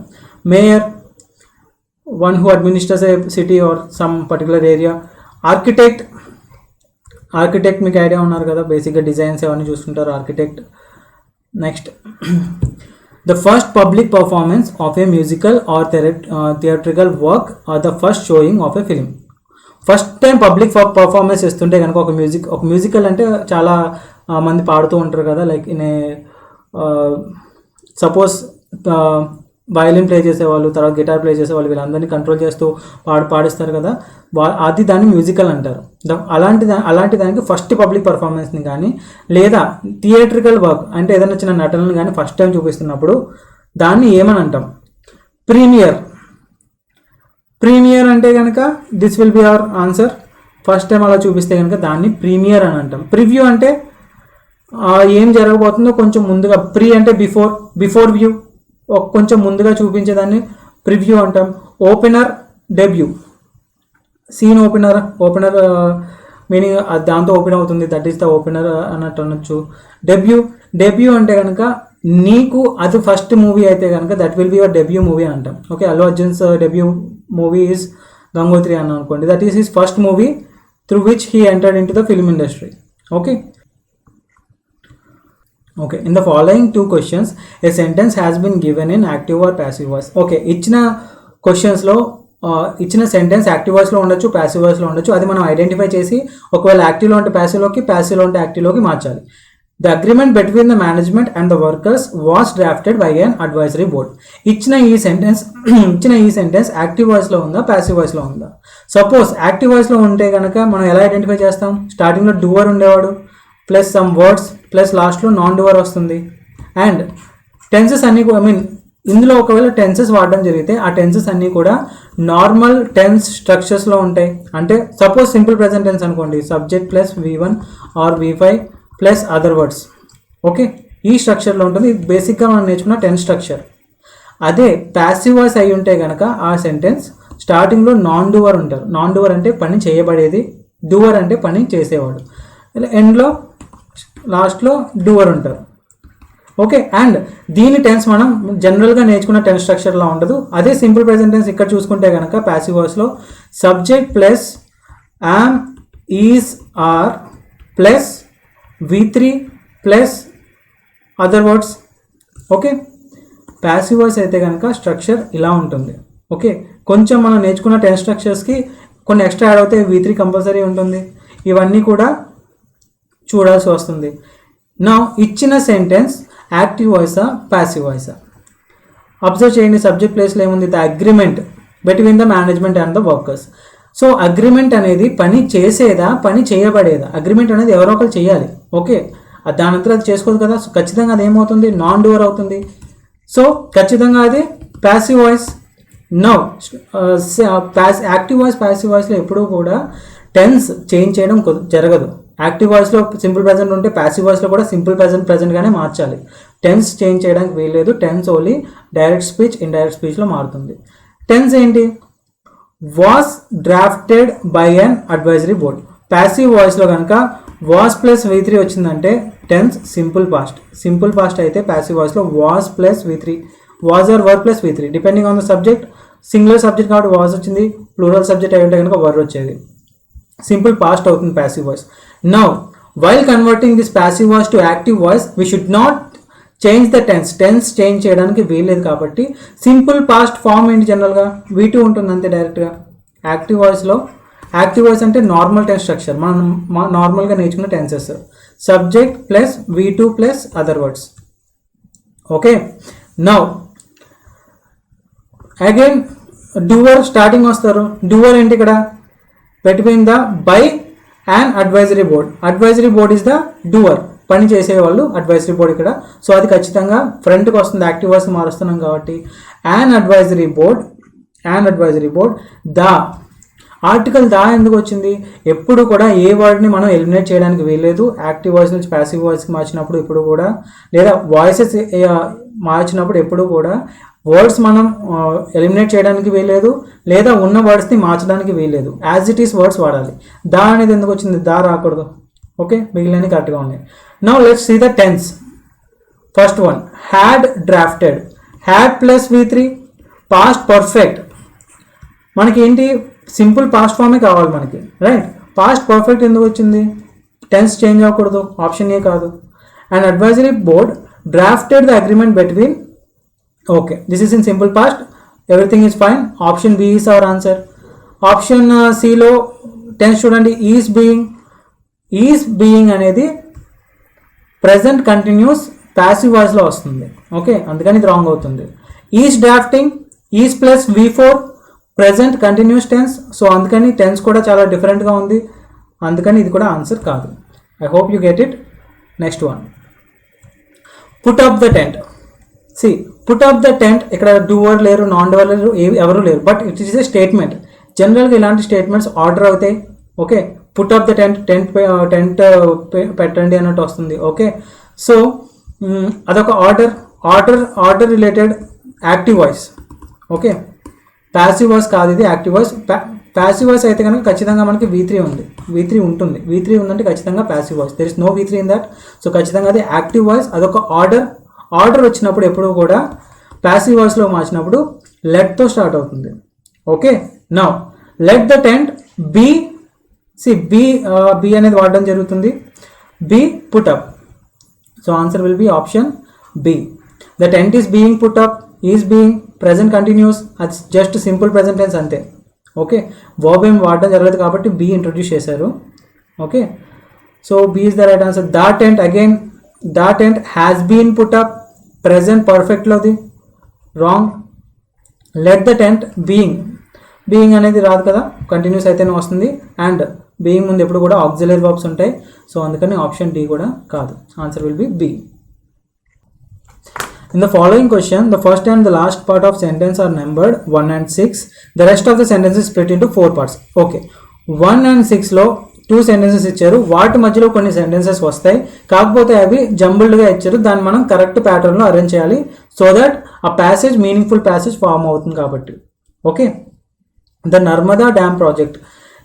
Speaker 1: Mayor, one who administers a city or some particular area. Architect మీకు idea ఉన్నారు కదా, బేసిక్గా డిజైన్స్ అవన్నీ చూసుకుంటారు architect. Next, the first public performance of a musical or theatrical work or the first showing of a film. First time public performance ఇస్తుంటే కనుక ఒక musical అంటే చాలా మంది పాడుతూ ఉంటారు కదా, like in a suppose violin play చేసేవాళ్ళు, తర్వాత గిటార్ ప్లే చేసేవాళ్ళు, వీళ్ళందరినీ కంట్రోల్ చేస్తూ పాడిస్తారు కదా, అది దాన్ని మ్యూజికల్ అంటారు. అలాంటి దానికి ఫస్ట్ పబ్లిక్ పర్ఫార్మెన్స్ని కానీ లేదా థియేట్రికల్ వర్క్ అంటే ఏదైనా చిన్న నటనలు కానీ ఫస్ట్ టైం చూపిస్తున్నప్పుడు దాన్ని ఏమని అంటాం? ప్రీమియర్ అంటే కనుక this will be our answer. First time అలా చూపిస్తే కనుక దాన్ని ప్రీమియర్ అని అంటాం. ప్రివ్యూ అంటే ఏం జరగబోతుందో కొంచెం ముందుగా, అంటే బిఫోర్ వ్యూ, కొంచెం ముందుగా చూపించేదాన్ని ప్రివ్యూ అంటాం. Opener, debut, scene opener meaning దాంతో ఓపెన్ అవుతుంది, దట్ ఈస్ ద ఓపెనర్ అన్నట్టు అనొచ్చు. డెబ్యూ అంటే కనుక నీకు అది ఫస్ట్ మూవీ అయితే కనుక that will be your debut movie అంటాం. Okay, Allu Arjun's debut movie is Gangotri అన్న అనుకోండి, that is his first movie through which he entered in to the film industry. Okay, in the following two questions, a sentence has been given in active or passive voice. Okay, ఇచ్చిన క్వశ్చన్స్లో ఇచ్చిన sentence active వాయిస్లో ఉండొచ్చు, passive వాయిస్లో ఉండొచ్చు. అది మనం identify చేసి ఒకవేళ యాక్టివ్లో ఉంటే ప్యాసివ్లోకి, ప్యాసివ్లో ఉంటే యాక్టివ్లోకి మార్చాలి. The agreement between the management and the workers was drafted by an advisory board. ఇచ్చిన ఈ సెంటెన్స్ యాక్టివ్ వాయిస్లో ఉందా, ప్యాసివ్ వాయిస్లో ఉందా? సపోజ్ యాక్టివ్ వాయిస్లో ఉంటే కనుక మనం ఎలా ఐడెంటిఫై చేస్తాం? స్టార్టింగ్లో డూవర్ ఉండేవాడు ప్లస్ సమ్ వర్డ్స్ ప్లస్ లాస్ట్లో నాన్ డూవర్ వస్తుంది. అండ్ టెన్సెస్ అన్నీ ఇందులో ఒకవేళ టెన్సెస్ వాడడం జరిగితే ఆ టెన్సెస్ అన్నీ కూడా నార్మల్ టెన్స్ స్ట్రక్చర్స్లో ఉంటాయి. అంటే సపోజ్ సింపుల్ ప్రెజెంట్ టెన్స్ అనుకోండి, subject plus V1 or V5 plus other words. Okay, ఈ స్ట్రక్చర్లో ఉంటుంది. బేసిక్గా మనం నేర్చుకున్న టెన్స్ స్ట్రక్చర్. అదే ప్యాసివ్ వాయిస్ అయి ఉంటే కనుక ఆ సెంటెన్స్ స్టార్టింగ్లో నాన్ డూవర్ ఉంటారు. నాన్ డూవర్ అంటే పని చేయబడేది, డూవర్ అంటే పని చేసేవాడు, ఎండ్లో లాస్ట్లో డూవర్ ఉంటారు. ఓకే, అండ్ దీని టెన్స్ మనం జనరల్గా నేర్చుకున్న టెన్స్ స్ట్రక్చర్లా ఉండదు. అదే సింపుల్ ప్రెజెంట్ టెన్స్ ఇక్కడ చూసుకుంటే కనుక ప్యాసివ్ వాయిస్లో subject plus am, is, are plus V3 plus other words. Okay, passive voice అయితే కనుక స్ట్రక్చర్ ఇలా ఉంటుంది. ఓకే, కొంచెం మనం నేర్చుకున్న టెన్స్ స్ట్రక్చర్స్కి కొన్ని ఎక్స్ట్రా యాడ్ అవుతాయి. V3 కంపల్సరీ ఉంటుంది. ఇవన్నీ కూడా చూడాల్సి వస్తుంది. నా ఇచ్చిన సెంటెన్స్ యాక్టివ్ వాయిసా, ప్యాసివ్ వాయిసా? అబ్జర్వ్ చేయండి, సబ్జెక్ట్ ప్లేస్లో ఏముంది? The agreement between the management and the workers. So agreement అనేది పని చేసేదా, పని చేయబడేదా? అగ్రిమెంట్ అనేది ఎవరో ఒకరు చేయాలి. ఓకే, దాని అంతా అది చేసుకోదు కదా. సో ఖచ్చితంగా అది ఏమవుతుంది? నాన్ డూవర్ అవుతుంది. సో ఖచ్చితంగా అది passive voice. Now active voice, passive వాయిస్లో ఎప్పుడూ కూడా టెన్స్ చేంజ్ చేయడం జరగదు. యాక్టివ్ వాయిస్లో సింపుల్ ప్రెజెంట్ ఉంటే ప్యాసివ్ వాయిస్లో కూడా సింపుల్ ప్రెజెంట్గానే మార్చాలి. టెన్స్ చేంజ్ చేయడానికి వీల్లేదు. Tense only direct speech, indirect స్పీచ్లో మారుతుంది. టెన్స్ ఏంటి? Was drafted by an advisory board. Passive వాయిస్లో కనుక వాస్ ప్లస్ V3 వచ్చిందంటే tense simple past. Simple past అయితే ప్యాసివ్ వాయిస్లో was plus V3, was or were plus V3 depending on the subject. Singular subject కాబట్టి was వచ్చింది, plural subject అయి ఉంటే కనుక వర్ వచ్చేది. సింపుల్ పాస్ట్ అవుతుంది passive voice. Now while converting this passive voice to active voice we should not change the tense change చేయడానికి వీల్లేదు. కాబట్టి సింపుల్ పాస్ట్ ఫామ్ ఏంటి? జనరల్గా V2 ఉంటుంది అంతే డైరెక్ట్గా. యాక్టివ్ వాయిస్ అంటే నార్మల్ టెన్స్ స్ట్రక్చర్, మనం నార్మల్గా నేర్చుకున్న tenses. Subject plus V2 plus other words. Okay, now again doer starting వస్తారు. డూవర్ ఏంటి ఇక్కడ? Between the by and advisory board. Advisory board is the doer, పని చేసేవాళ్ళు అడ్వైజరీ బోర్డ్ ఇక్కడ. సో అది ఖచ్చితంగా ఫ్రంట్కి వస్తుంది, యాక్టివ్ వాయిస్ మారుస్తున్నాం కాబట్టి. And advisory board the article the ఎందుకు వచ్చింది? ఎప్పుడు కూడా ఏ వర్డ్ని మనం ఎలిమినేట్ చేయడానికి వీల్లేదు. యాక్టివ్ వాయిస్ నుంచి ప్యాసివ్ వాయిస్కి మార్చినప్పుడు ఎప్పుడు కూడా, లేదా వాయిసెస్ మార్చినప్పుడు ఎప్పుడు కూడా వర్డ్స్ మనం ఎలిమినేట్ చేయడానికి వీల్లేదు, లేదా ఉన్న వర్డ్స్ని మార్చడానికి వీల్లేదు. యాజ్ ఇట్ ఈస్ వర్డ్స్ వాడాలి. దా అనేది ఎందుకు వచ్చింది? దా రాకూడదు. ఓకే, మిగిలినవి కరెక్ట్గా ఉన్నాయి. Now let's see the tense. First one, had drafted. Had plus V3 past perfect. మనకి ఏంటి? సింపుల్ పాస్ట్ ఫామే కావాలి మనకి, రైట్? పాస్ట్ పర్ఫెక్ట్ ఎందుకు వచ్చింది? టెన్స్ చేంజ్ అవ్వకూడదు, ఆప్షన్ ఏ కాదు. And advisory board drafted the agreement between. Okay, this is in simple past, everything is fine. Option B is our answer. Option సిలో tense చూడండి, is being అనేది present continuous passive వాయిస్లో వస్తుంది. Okay, అందుకని ఇది wrong అవుతుంది. Is drafting, is plus V4 present continuous tense. So అందుకని tense కూడా చాలా డిఫరెంట్గా ఉంది, అందుకని ఇది కూడా ఆన్సర్ కాదు. I hope you get it. Next one, put up the tent. C put up the tent, ఇక్కడ డూవర్ లేరు, నాన్ డూవర్ లేరు, ఎవరు లేరు, but it is a statement. జనరల్గా ఇలాంటి స్టేట్మెంట్స్ ఆర్డర్ అవుతాయి. Okay, put up the tent, tent పెట్టండి అన్నట్టు వస్తుంది. ఓకే, సో అదొక order related active voice. Okay, passive voice కాదు ఇది, యాక్టివ్ వాయిస్. ప్యాసివ్ వాయిస్ అయితే కనుక ఖచ్చితంగా మనకి V3 ఉంది, V3 ఉంటుంది. V3 ఉందంటే ఖచ్చితంగా passive voice. There is no V3 in that. So ఖచ్చితంగా అది యాక్టివ్ వాయిస్. అదొక ఆర్డర్ వచ్చినప్పుడు ఎప్పుడు కూడా ప్యాసివ్ వాయిస్లో మార్చినప్పుడు లెట్తో స్టార్ట్ అవుతుంది. Okay, now let the tent be, be అనేది వాడడం జరుగుతుంది. Be put up. So answer will be option B. The tent is being put up, is being, present continuous, అది జస్ట్ సింపుల్ ప్రెజెంట్ టెన్స్ అంతే. Okay, verb ఏం వాడడం జరగలేదు కాబట్టి be introduce చేశారు. Okay, so B is the right answer. The tent, again the tent has been put up, present పర్ఫెక్ట్లోది, wrong. Let the tent being అనేది రాదు కదా, కంటిన్యూస్ అయితేనే వస్తుంది. అండ్ బీయింగ్ ముందు ఎప్పుడు కూడా ఆక్సిలరీ వర్బ్స్ ఉంటాయి. సో అందుకని ఆప్షన్ డి కూడా కాదు. Answer will be B. In the following question, the first and the last part of sentence are numbered 1 and 6. The rest of the sentence is split into 4 parts. Okay, 1 and 6లో 2 sentences ఇచ్చారు. వాటి మధ్యలో కొన్ని sentences వస్తాయి, కాకపోతే అవి జంబుల్డ్గా ఇచ్చారు. దాన్ని మనం కరెక్ట్ ప్యాటర్న్లో అరేంజ్ చేయాలి, సో దట్ ఆ ప్యాసేజ్ మీనింగ్ఫుల్ ప్యాసేజ్ ఫామ్ అవుతుంది కాబట్టి. Okay, the Narmada dam project.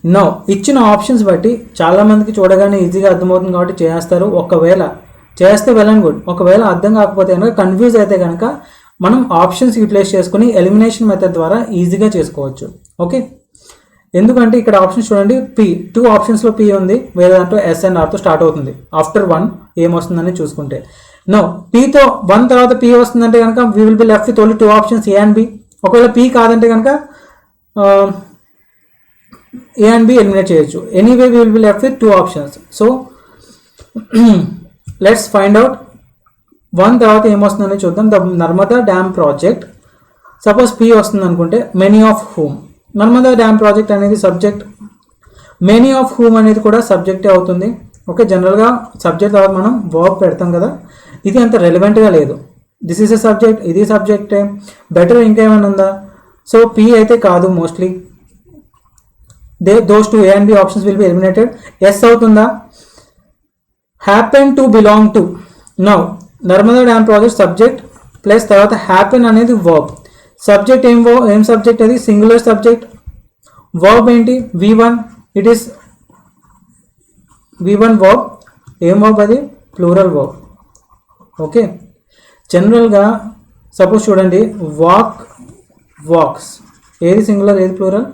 Speaker 1: No, ఇచ్చిన ఆప్షన్స్ బట్టి చాలామందికి చూడగానే ఈజీగా అర్థమవుతుంది కాబట్టి చేస్తారు. ఒకవేళ చేస్తే వెల్ అండ్ గుడ్. ఒకవేళ అర్థం కాకపోతే కనుక, కన్ఫ్యూజ్ అయితే కనుక మనం ఆప్షన్స్ యూటిలైజ్ చేసుకుని ఎలిమినేషన్ మెథడ్ ద్వారా ఈజీగా చేసుకోవచ్చు. ఓకే, ఎందుకంటే ఇక్కడ ఆప్షన్స్ చూడండి, పి 2 ఆప్షన్స్లో పి ఉంది, వేరే దాంట్లో ఎస్ అండ్ ఆర్తో స్టార్ట్ అవుతుంది. ఆఫ్టర్ 1 ఏమొస్తుందని చూసుకుంటే, నో పితో 1 తర్వాత పి వస్తుందంటే కనుక we will be left with only 2 options, A and B. ఒకవేళ పి కాదంటే కనుక ఏ అండ్ బి ఎలిమినేట్ చేయొచ్చు. Anyway we will be left with 2 options. So let's find out. 1 తర్వాత ఏమొస్తుందని చూద్దాం. The Narmada dam project, suppose P వస్తుంది అనుకుంటే, many of whom. Narmada dam project అనేది సబ్జెక్ట్, మెనీ ఆఫ్ హూమ్ అనేది కూడా సబ్జెక్టే అవుతుంది. ఓకే, జనరల్గా సబ్జెక్ట్ తర్వాత మనం వర్బ్ పెడతాం కదా, ఇది అంత రెలవెంట్గా లేదు. దిస్ ఈస్ ఎ సబ్జెక్ట్, ఇది సబ్జెక్టే. బెటర్ ఇంకేమైనా ఉందా? సో పి అయితే కాదు mostly. Those 2 A and B options will be eliminated. S అవుతుందా? Happen to belong to. Now Narmada dam project subject plus తర్వాత హ్యాపెన్ అనేది వర్బ్. సబ్జెక్ట్ ఏం సబ్జెక్ట్ అది? Singular subject. వర్బ్ ఏంటి? V1. It is V1 verb. ఏం verb అది? Plural verb. Okay, జనరల్గా suppose చూడండి, వాక్స్, ఏది సింగులర్ ఏది ప్లూరల్?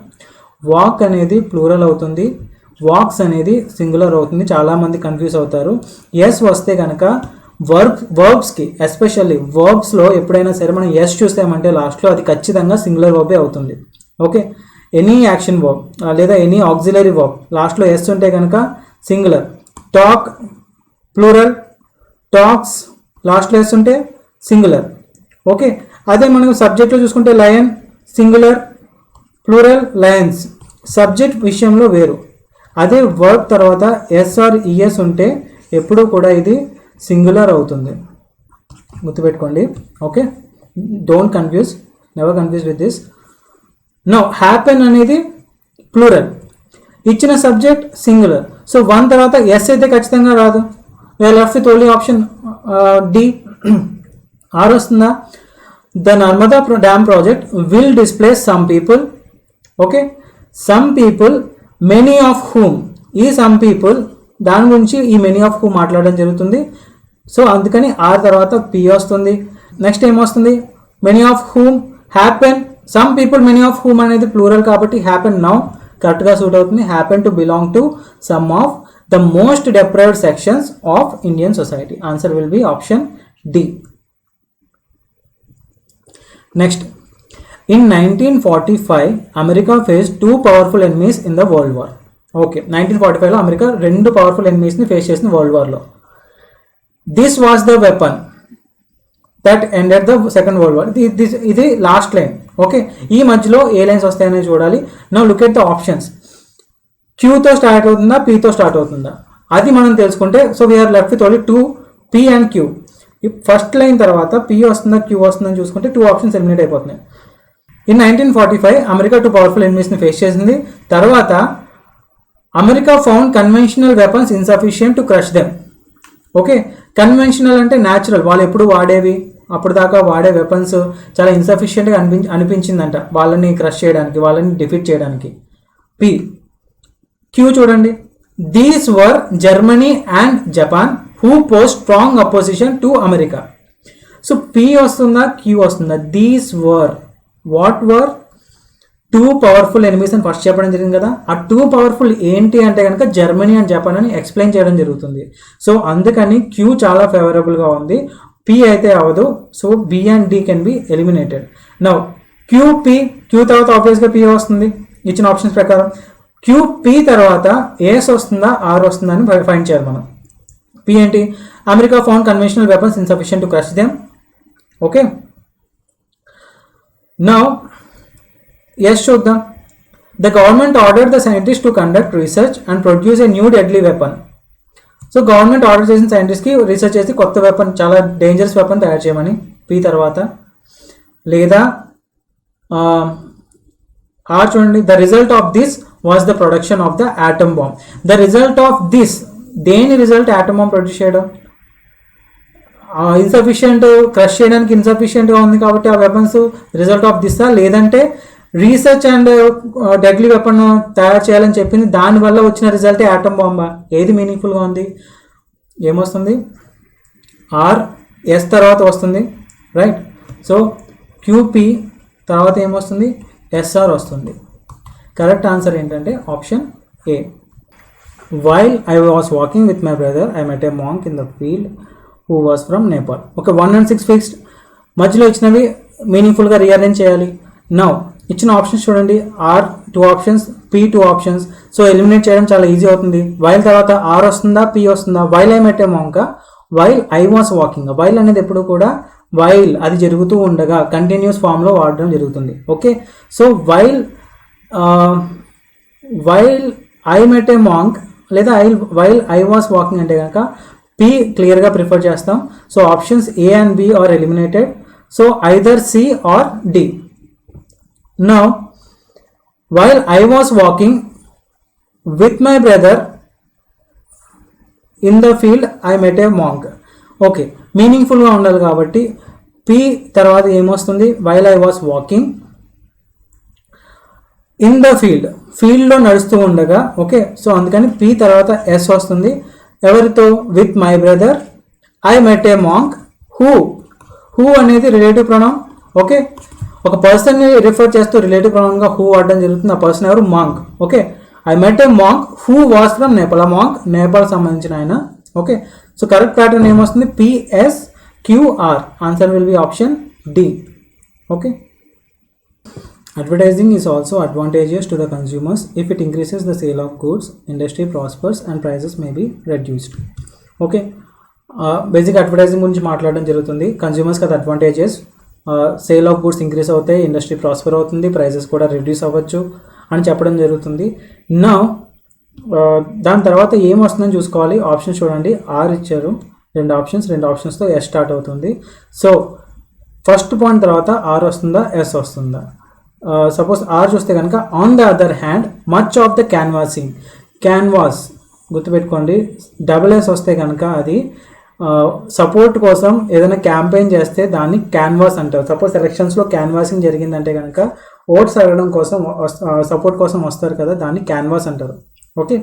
Speaker 1: వాక్ అనేది ప్లూరల్ అవుతుంది, వాక్స్ అనేది సింగులర్ అవుతుంది. చాలామంది కన్ఫ్యూజ్ అవుతారు. ఎస్ వస్తే కనుక వర్బ్స్కి, ఎస్పెషల్లీ వర్బ్స్లో ఎప్పుడైనా సరే మనం ఎస్ చూస్తామంటే లాస్ట్లో అది ఖచ్చితంగా సింగులర్ వర్బే అవుతుంది. ఓకే, ఎనీ యాక్షన్ వర్బ్ లేదా ఎనీ ఆక్సిలరీ వర్బ్ లాస్ట్లో ఎస్ ఉంటే కనుక సింగులర్. టాక్ ప్లూరల్, టాక్స్ లాస్ట్లో ఎస్ ఉంటే సింగులర్. ఓకే, అదే మనం సబ్జెక్ట్లో చూసుకుంటే lion singular, plural lions. Subject విషయంలో వేరు. అదే వర్బ్ తర్వాత ఎస్ ఆర్ ఈఎస్ ఉంటే ఎప్పుడూ కూడా ఇది సింగులర్ అవుతుంది, గుర్తుపెట్టుకోండి. Okay, don't confuse, never confuse with this. No happen అనేది ప్లూరల్, ఇచ్చిన సబ్జెక్ట్ సింగులర్. సో 1 తర్వాత ఎస్ అయితే ఖచ్చితంగా రాదు. Left with only option D. R వస్తుందా? The Narmada dam project will displace some people. Okay, some people, many of whom. ఈ some people దాని గురించి ఈ మెనీ ఆఫ్ హూమ్ మాట్లాడడం జరుగుతుంది. సో అందుకని ఆర్ తర్వాత పి వస్తుంది. నెక్స్ట్ ఏమొస్తుంది? Many of whom, happen, some people, many of whom అనేది ప్లూరల్ కాబట్టి హ్యాపెన్ నౌ కరెక్ట్గా సూట్ అవుతుంది. Happen to belong to some of the most deprived sections of Indian society. Answer will be option D. Next, in 1945, America faced 2 powerful enemies in the World War. Okay, 1945లో America 2 powerful ఎనిమీస్ని face చేసిన world వార్లో. This was the weapon. That ended the second world war. ఇది last line. Okay, ఈ మధ్యలో ఏ lines వస్తాయనేది చూడాలి. Now look at the options. క్యూతో స్టార్ట్ అవుతుందా, పీతో స్టార్ట్ అవుతుందా, అది మనం తెలుసుకుంటే so we are left with only 2 P and Q. First line తర్వాత P వస్తుందా Q వస్తుందని చూసుకుంటే 2 ఆప్షన్స్ ఎలిమినేట్ అయిపోతున్నాయి. ఇన్ 1945 అమెరికా 2 పవర్ఫుల్ ఎనిమీస్ని ఫేస్ చేసింది. తర్వాత America found conventional weapons insufficient to crush them. Okay, conventional అంటే న్యాచురల్, వాళ్ళు ఎప్పుడు వాడేవి, అప్పుడు దాకా వాడే వెపన్స్ చాలా ఇన్సఫిషియెంట్గా అనిపించిందంట వాళ్ళని క్రష్ చేయడానికి, వాళ్ళని డిఫీట్ చేయడానికి. పి. క్యూ చూడండి, these were Germany and Japan who post strong opposition to America. So P వస్తుందా క్యూ వస్తుందా? These were, what were 2 powerful enemies అని ఫస్ట్ చెప్పడం జరిగింది కదా. ఆ 2 పవర్ఫుల్ ఏంటి అంటే కనుక జర్మనీ అండ్ జపాన్ అని ఎక్స్ప్లెయిన్ చేయడం జరుగుతుంది. సో అందుకని క్యూ చాలా ఫేవరబుల్గా ఉంది, పి అయితే అవ్వదు. So B and D can be eliminated. Now Q P, Q తర్వాత ఆబ్వియస్గా పి వస్తుంది ఇచ్చిన ఆప్షన్స్ ప్రకారం. క్యూ పి తర్వాత ఏఎస్ వస్తుందా ఆర్ వస్తుందా అని ఫైండ్ చేయాలి మనం. పి ఏంటి? America found conventional weapons insufficient to crush them. Okay, now S చూద్దాం. The government ordered the scientist to conduct research and produce a new deadly weapon. So government order చేసిన సైంటిస్ట్కి research చేసి కొత్త weapon, చాలా dangerous weapon తయారు చేయమని P తర్వాత. లేదా ఆర్ చూడండి, the result of this was the production of the atom bomb. The result of this, దేని రిజల్ట్ ఆటమ్ బాంబ్ ప్రొడ్యూస్ చేయడం? ఇన్సఫిషియంట్, క్రష్ చేయడానికి ఇన్సఫిషియంట్గా ఉంది కాబట్టి ఆ వెపన్స్ రిజల్ట్ ఆఫ్ దిస్సా, లేదంటే రీసెర్చ్ అండ్ డెడ్లీ వెపన్ తయారు చేయాలని చెప్పింది దానివల్ల వచ్చిన రిజల్టే ఆటమ్ బాంబా? ఏది మీనింగ్ఫుల్గా ఉంది? ఏమొస్తుంది? ఆర్ ఎస్ తర్వాత వస్తుంది, రైట్. సో క్యూపీ తర్వాత ఏమొస్తుంది? ఎస్ఆర్ వస్తుంది. కరెక్ట్ ఆన్సర్ ఏంటంటే option A. While I was walking with my brother I met a monk in the field who was from Nepal. Okay, 1 and 6 fixed. మధ్యలో ఇచ్చినవి మీనింగ్ఫుల్గా రీఅరేంజ్ చేయాలి. నౌ ఇచ్చిన ఆప్షన్స్ చూడండి, R 2 options, P 2 options. So eliminate చేయడం చాలా easy అవుతుంది. While తర్వాత ఆర్ వస్తుందా పి వస్తుందా? While I met a monk, while I was walking. While అనేది ఎప్పుడు కూడా వైల్ అది జరుగుతూ ఉండగా కంటిన్యూస్ ఫామ్లో వాడడం జరుగుతుంది. Okay, so while I met a monk లేదా వైల్ ఐ వాస్ వాకింగ్ అంటే కనుక పి క్లియర్గా ప్రిఫర్ చేస్తాం. So options A and B are eliminated. So either C or D. Now, while I was walking with my brother in the field, I met a monk. Okay, మీనింగ్ఫుల్గా ఉండాలి కాబట్టి P తర్వాత ఏమొస్తుంది? While I was walking in the field, ఫీల్డ్లో నడుస్తూ ఉండగా. Okay, so అందుకని P తర్వాత ఎస్ వస్తుంది. ఎవరితో? With my brother I met a monk. Who అనేది రిలేటివ్ ప్రొనౌన్. ఓకే, ఒక పర్సన్ని రిఫర్ చేస్తూ రిలేటివ్ ప్రొనౌన్గా హూ వాడడం జరుగుతుంది. ఆ పర్సన్ ఎవరు? Monk. Okay, I met a monk who was from Nepal. ఆ మాంక్ నేపాల్ సంబంధించిన ఆయన. ఓకే, సో కరెక్ట్ ప్యాటర్న్ ఏమొస్తుంది? PS QR. Answer will be option D. Okay, advertising is also advantageous to the consumers. If it increases the sale of goods, industry prospers and prices may be reduced. Okay, basic advertising గురించి మాట్లాడడం జరుగుతుంది. కన్స్యూమర్స్కి అది advantages. Sale of goods increase అవుతాయి, industry prosper అవుతుంది, prices కూడా reduce అవ్వచ్చు అని చెప్పడం జరుగుతుంది. నా దాని తర్వాత ఏం వస్తుందని చూసుకోవాలి. ఆప్షన్స్ చూడండి, ఆర్ ఇచ్చారు, 2 ఆప్షన్స్తో ఎస్ స్టార్ట్ అవుతుంది. సో ఫస్ట్ పాయింట్ తర్వాత ఆర్ వస్తుందా ఎస్ వస్తుందా? సపోజ్ ఆర్ చూస్తే కనుక on the other hand much of the canvassing. Canvas గుర్తుపెట్టుకోండి, డబుల్-ఎస్ వస్తే కనుక అది సపోర్ట్ కోసం ఏదైనా క్యాంపెయిన్ చేస్తే దాన్ని క్యాన్వాస్ అంటారు. సపోజ్ ఎలక్షన్స్లో క్యాన్వాసింగ్ జరిగిందంటే కనుక ఓట్స్ అడగడం కోసం సపోర్ట్ కోసం వస్తారు కదా, దాన్ని క్యాన్వాస్ అంటారు. Okay,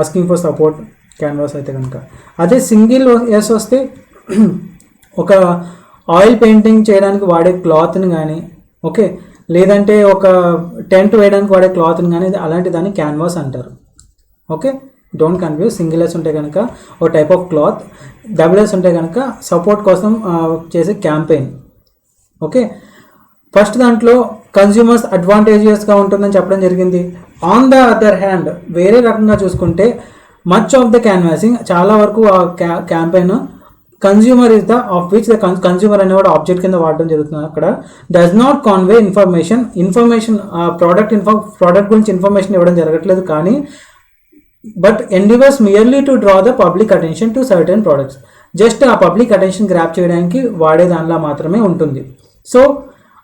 Speaker 1: asking for support canvas అయితే కనుక. అదే సింగిల్ ఎస్ వస్తే ఒక ఆయిల్ పెయింటింగ్ చేయడానికి వాడే క్లాత్ని కానీ, ఓకే, లేదంటే ఒక టెంట్ వేయడానికి వాడే క్లాత్ని కానీ అలాంటి దాన్ని క్యాన్వాస్ అంటారు. Okay, don't confuse. Single S ఉంటే కనుక ఒక టైప్ ఆఫ్ క్లాత్, డబుల్-ఎస్ ఉంటే కనుక సపోర్ట్ కోసం చేసే క్యాంపెయిన్. ఓకే, ఫస్ట్ దాంట్లో కన్స్యూమర్స్ అడ్వాంటేజియస్గా ఉంటుందని చెప్పడం జరిగింది. ఆన్ ద అదర్ హ్యాండ్ వేరే రకంగా చూసుకుంటే మచ్ ఆఫ్ ద క్యాన్వాసింగ్, చాలా వరకు ఆ campaign consumer is the of which the consumer అనేవాడు ఆబ్జెక్ట్ కింద వాడడం జరుగుతుంది. అక్కడ does not convey information product గురించి ఇన్ఫర్మేషన్ ఇవ్వడం జరగట్లేదు, కానీ but endeavours merely to draw the public attention to certain products. Just ఆ పబ్లిక్ అటెన్షన్ గ్రాప్ చేయడానికి వాడే దానిలా మాత్రమే ఉంటుంది. So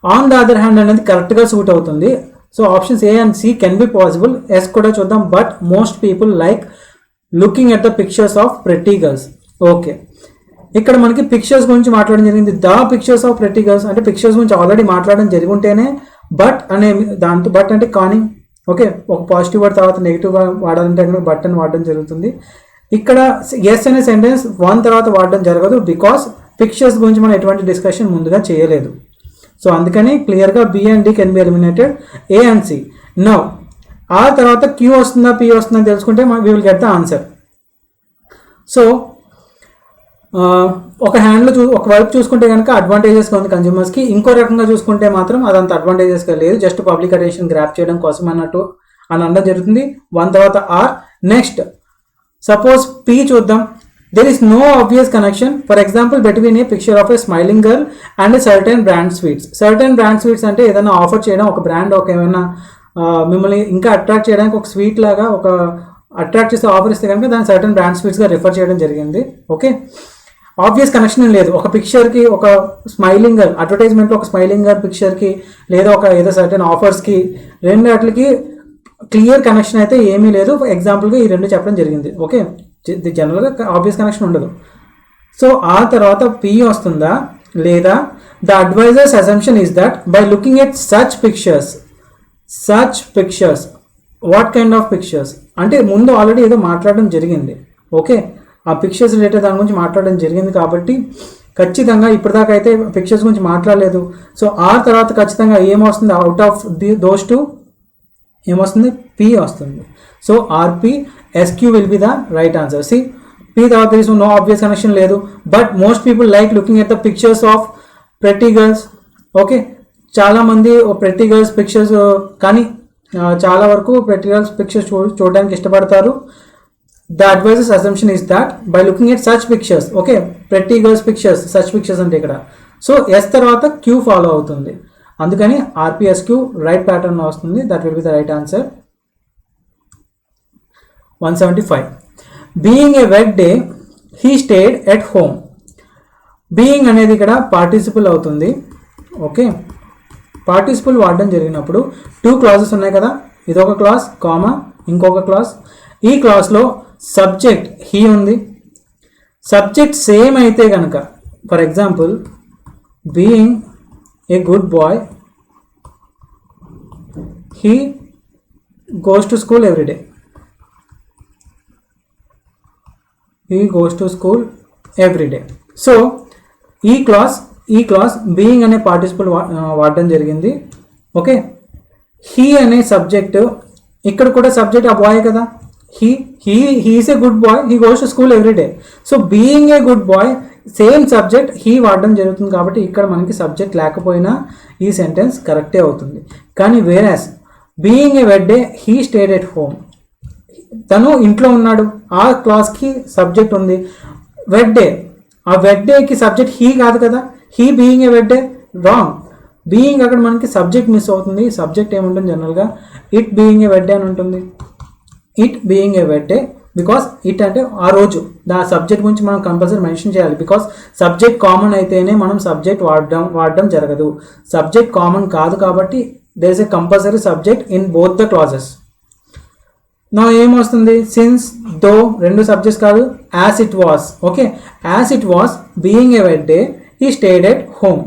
Speaker 1: on the other hand అనేది కరెక్ట్గా సూట్ అవుతుంది. So options A and C can be possible. S కూడా చూద్దాం. But most people like looking at the pictures of pretty girls. Okay, ఇక్కడ మనకి పిక్చర్స్ గురించి మాట్లాడడం జరిగింది. The pictures of pretty girls అంటే పిక్చర్స్ గురించి ఆల్రెడీ మాట్లాడడం జరిగి ఉంటేనే బట్ అనే దాంతో బట్ అంటే కానీ ఓకే, ఒక పాజిటివ్ వర్డ్ తర్వాత నెగిటివ్ వాడాలంటే బట్ అని వాడడం జరుగుతుంది. ఇక్కడ ఎస్ అనే సెంటెన్స్ వన్ తర్వాత వాడడం జరగదు, బికాస్ పిక్చర్స్ గురించి మనం ఎటువంటి డిస్కషన్ ముందుగా చేయలేదు. సో అందుకని క్లియర్గా B and D can be eliminated, A and C. Now ఆ తర్వాత క్యూ వస్తుందా పి వస్తుందా తెలుసుకుంటే we will get the answer. So ఒక వైపు చూసుకుంటే కనుక అడ్వాంటేజెస్గా ఉంది కన్జ్యూమర్స్కి, ఇంకో రకంగా చూసుకుంటే మాత్రం అదంత అడ్వాంటేజెస్గా లేదు, జస్ట్ పబ్లిక్ అటెన్షన్ గ్రాప్ చేయడం కోసం అన్నట్టు అని అనడం జరుగుతుంది. వన్ తర్వాత ఆర్. నెక్స్ట్ సపోజ్ పి చూద్దాం. There is no obvious connection for example between a picture of a smiling girl and certain brand sweets. Certain brand sweets అంటే ఏదైనా ఆఫర్ చేయడం, ఒక బ్రాండ్ ఒక ఏమైనా మిమ్మల్ని ఇంకా అట్రాక్ట్ చేయడానికి ఒక స్వీట్ లాగా ఒక అట్రాక్ట్ చేసే ఆఫర్ ఇస్తే కనుక దాన్ని సర్టెన్ బ్రాండ్ స్వీట్స్గా రిఫర్ చేయడం జరిగింది. ఓకే, ఆబ్వియస్ కనెక్షన్ ఏం లేదు. ఒక పిక్చర్కి ఒక స్మైలింగ్ గర్ల్ అడ్వర్టైజ్మెంట్లో ఒక స్మైలింగ్ గర్ల్ పిక్చర్కి లేదా ఒక ఏదో సర్టెన్ ఆఫర్స్కి రెండు వాటికి క్లియర్ కనెక్షన్ అయితే ఏమీ లేదు. ఎగ్జాంపుల్గా ఈ రెండు చెప్పడం జరిగింది. ఓకే, జనరల్గా ఆబ్వియస్ కనెక్షన్ ఉండదు. సో ఆ తర్వాత పి వస్తుందా లేదా the advertisers assumption is that by looking at such pictures what kind of pictures అంటే ముందు ఆల్రెడీ ఏదో మాట్లాడడం జరిగింది. ఓకే, ఆ పిక్చర్స్ రిలేటెడ్ దాని గురించి మాట్లాడడం జరిగింది కాబట్టి ఖచ్చితంగా ఇప్పటిదాకా అయితే పిక్చర్స్ గురించి మాట్లాడలేదు. సో ఆ తర్వాత ఖచ్చితంగా ఏమొస్తుంది అవుట్ ఆఫ్ దోస్ టూ ఏమొస్తుంది పి వస్తుంది. So RP SQ will be the right answer. C P తర్వాత తీసు నో ఆబ్వియస్ కనెక్షన్ లేదు, but most people like looking at the pictures of pretty girls. Okay, చాలామంది ప్రెటీ గర్ల్స్ పిక్చర్స్ కానీ చాలా వరకు pretty girls pictures చూడడానికి ఇష్టపడతారు. The advertisers assumption is that by looking at such pictures. Okay, pretty girls pictures such pictures అంటే ఇక్కడ so yes తర్వాత Q follow అవుతుంది. అందుకని ఆర్పిఎస్క్యూ రైట్ ప్యాటర్న్ వస్తుంది. That will be the right answer. 175. Being a wet day he stayed at home. Being అనేది ఇక్కడ participle అవుతుంది. Okay, participle వాడడం జరిగినప్పుడు టూ క్లాజెస్ ఉన్నాయి కదా, ఇదొక క్లాస్ కామా ఇంకొక క్లాస్. ఈ క్లాస్లో సబ్జెక్ట్ హీ ఉంది. సబ్జెక్ట్ సేమ్ అయితే కనుక for example being a good boy he goes to school every day. He goes to school every day. So ఈ క్లాస్ బీయింగ్ అనే పార్టిసిపల్ వాడడం జరిగింది. ఓకే, హీ అనే సబ్జెక్ట్ ఇక్కడ కూడా సబ్జెక్ట్ ఆ బాయ్ కదా, he is a good boy, he goes to school every day. So being a good boy same subject he వాడడం జరుగుతుంది కాబట్టి ఇక్కడ మనకి సబ్జెక్ట్ లేకపోయినా ఈ సెంటెన్స్ కరెక్టే అవుతుంది. కానీ వేరాస్ బీయింగ్ ఏ వెడ్ day he stayed at home, తను ఇంట్లో ఉన్నాడు, ఆ క్లాస్కి సబ్జెక్ట్ ఉంది. వెడ్ డే, ఆ వెడ్ డేకి సబ్జెక్ట్ హీ కాదు కదా, హీ బీయింగ్ ఏ వెడ్ డే రాంగ్. బీయింగ్ అక్కడ మనకి సబ్జెక్ట్ మిస్ అవుతుంది. సబ్జెక్ట్ ఏముంటుంది జనరల్గా ఇట్ బీయింగ్ ఏ వెడ్ డే అని ఉంటుంది. ఇట్ బీయింగ్ ఏ వెడ్ డే బికాస్ ఇట్ అంటే ఆ రోజు దా సబ్జెక్ట్ గురించి మనం కంపల్సరీ మెన్షన్ చేయాలి. బికాస్ సబ్జెక్ట్ కామన్ అయితేనే మనం సబ్జెక్ట్ వాడడం జరగదు. సబ్జెక్ట్ కామన్ కాదు కాబట్టి there is a compulsory subject in both the clauses. నా ఏమొస్తుంది సిన్స్ దో రెండు సబ్జెక్ట్స్ కాదు, as it was. Okay, as it was being a వెడ్ day he stayed at home.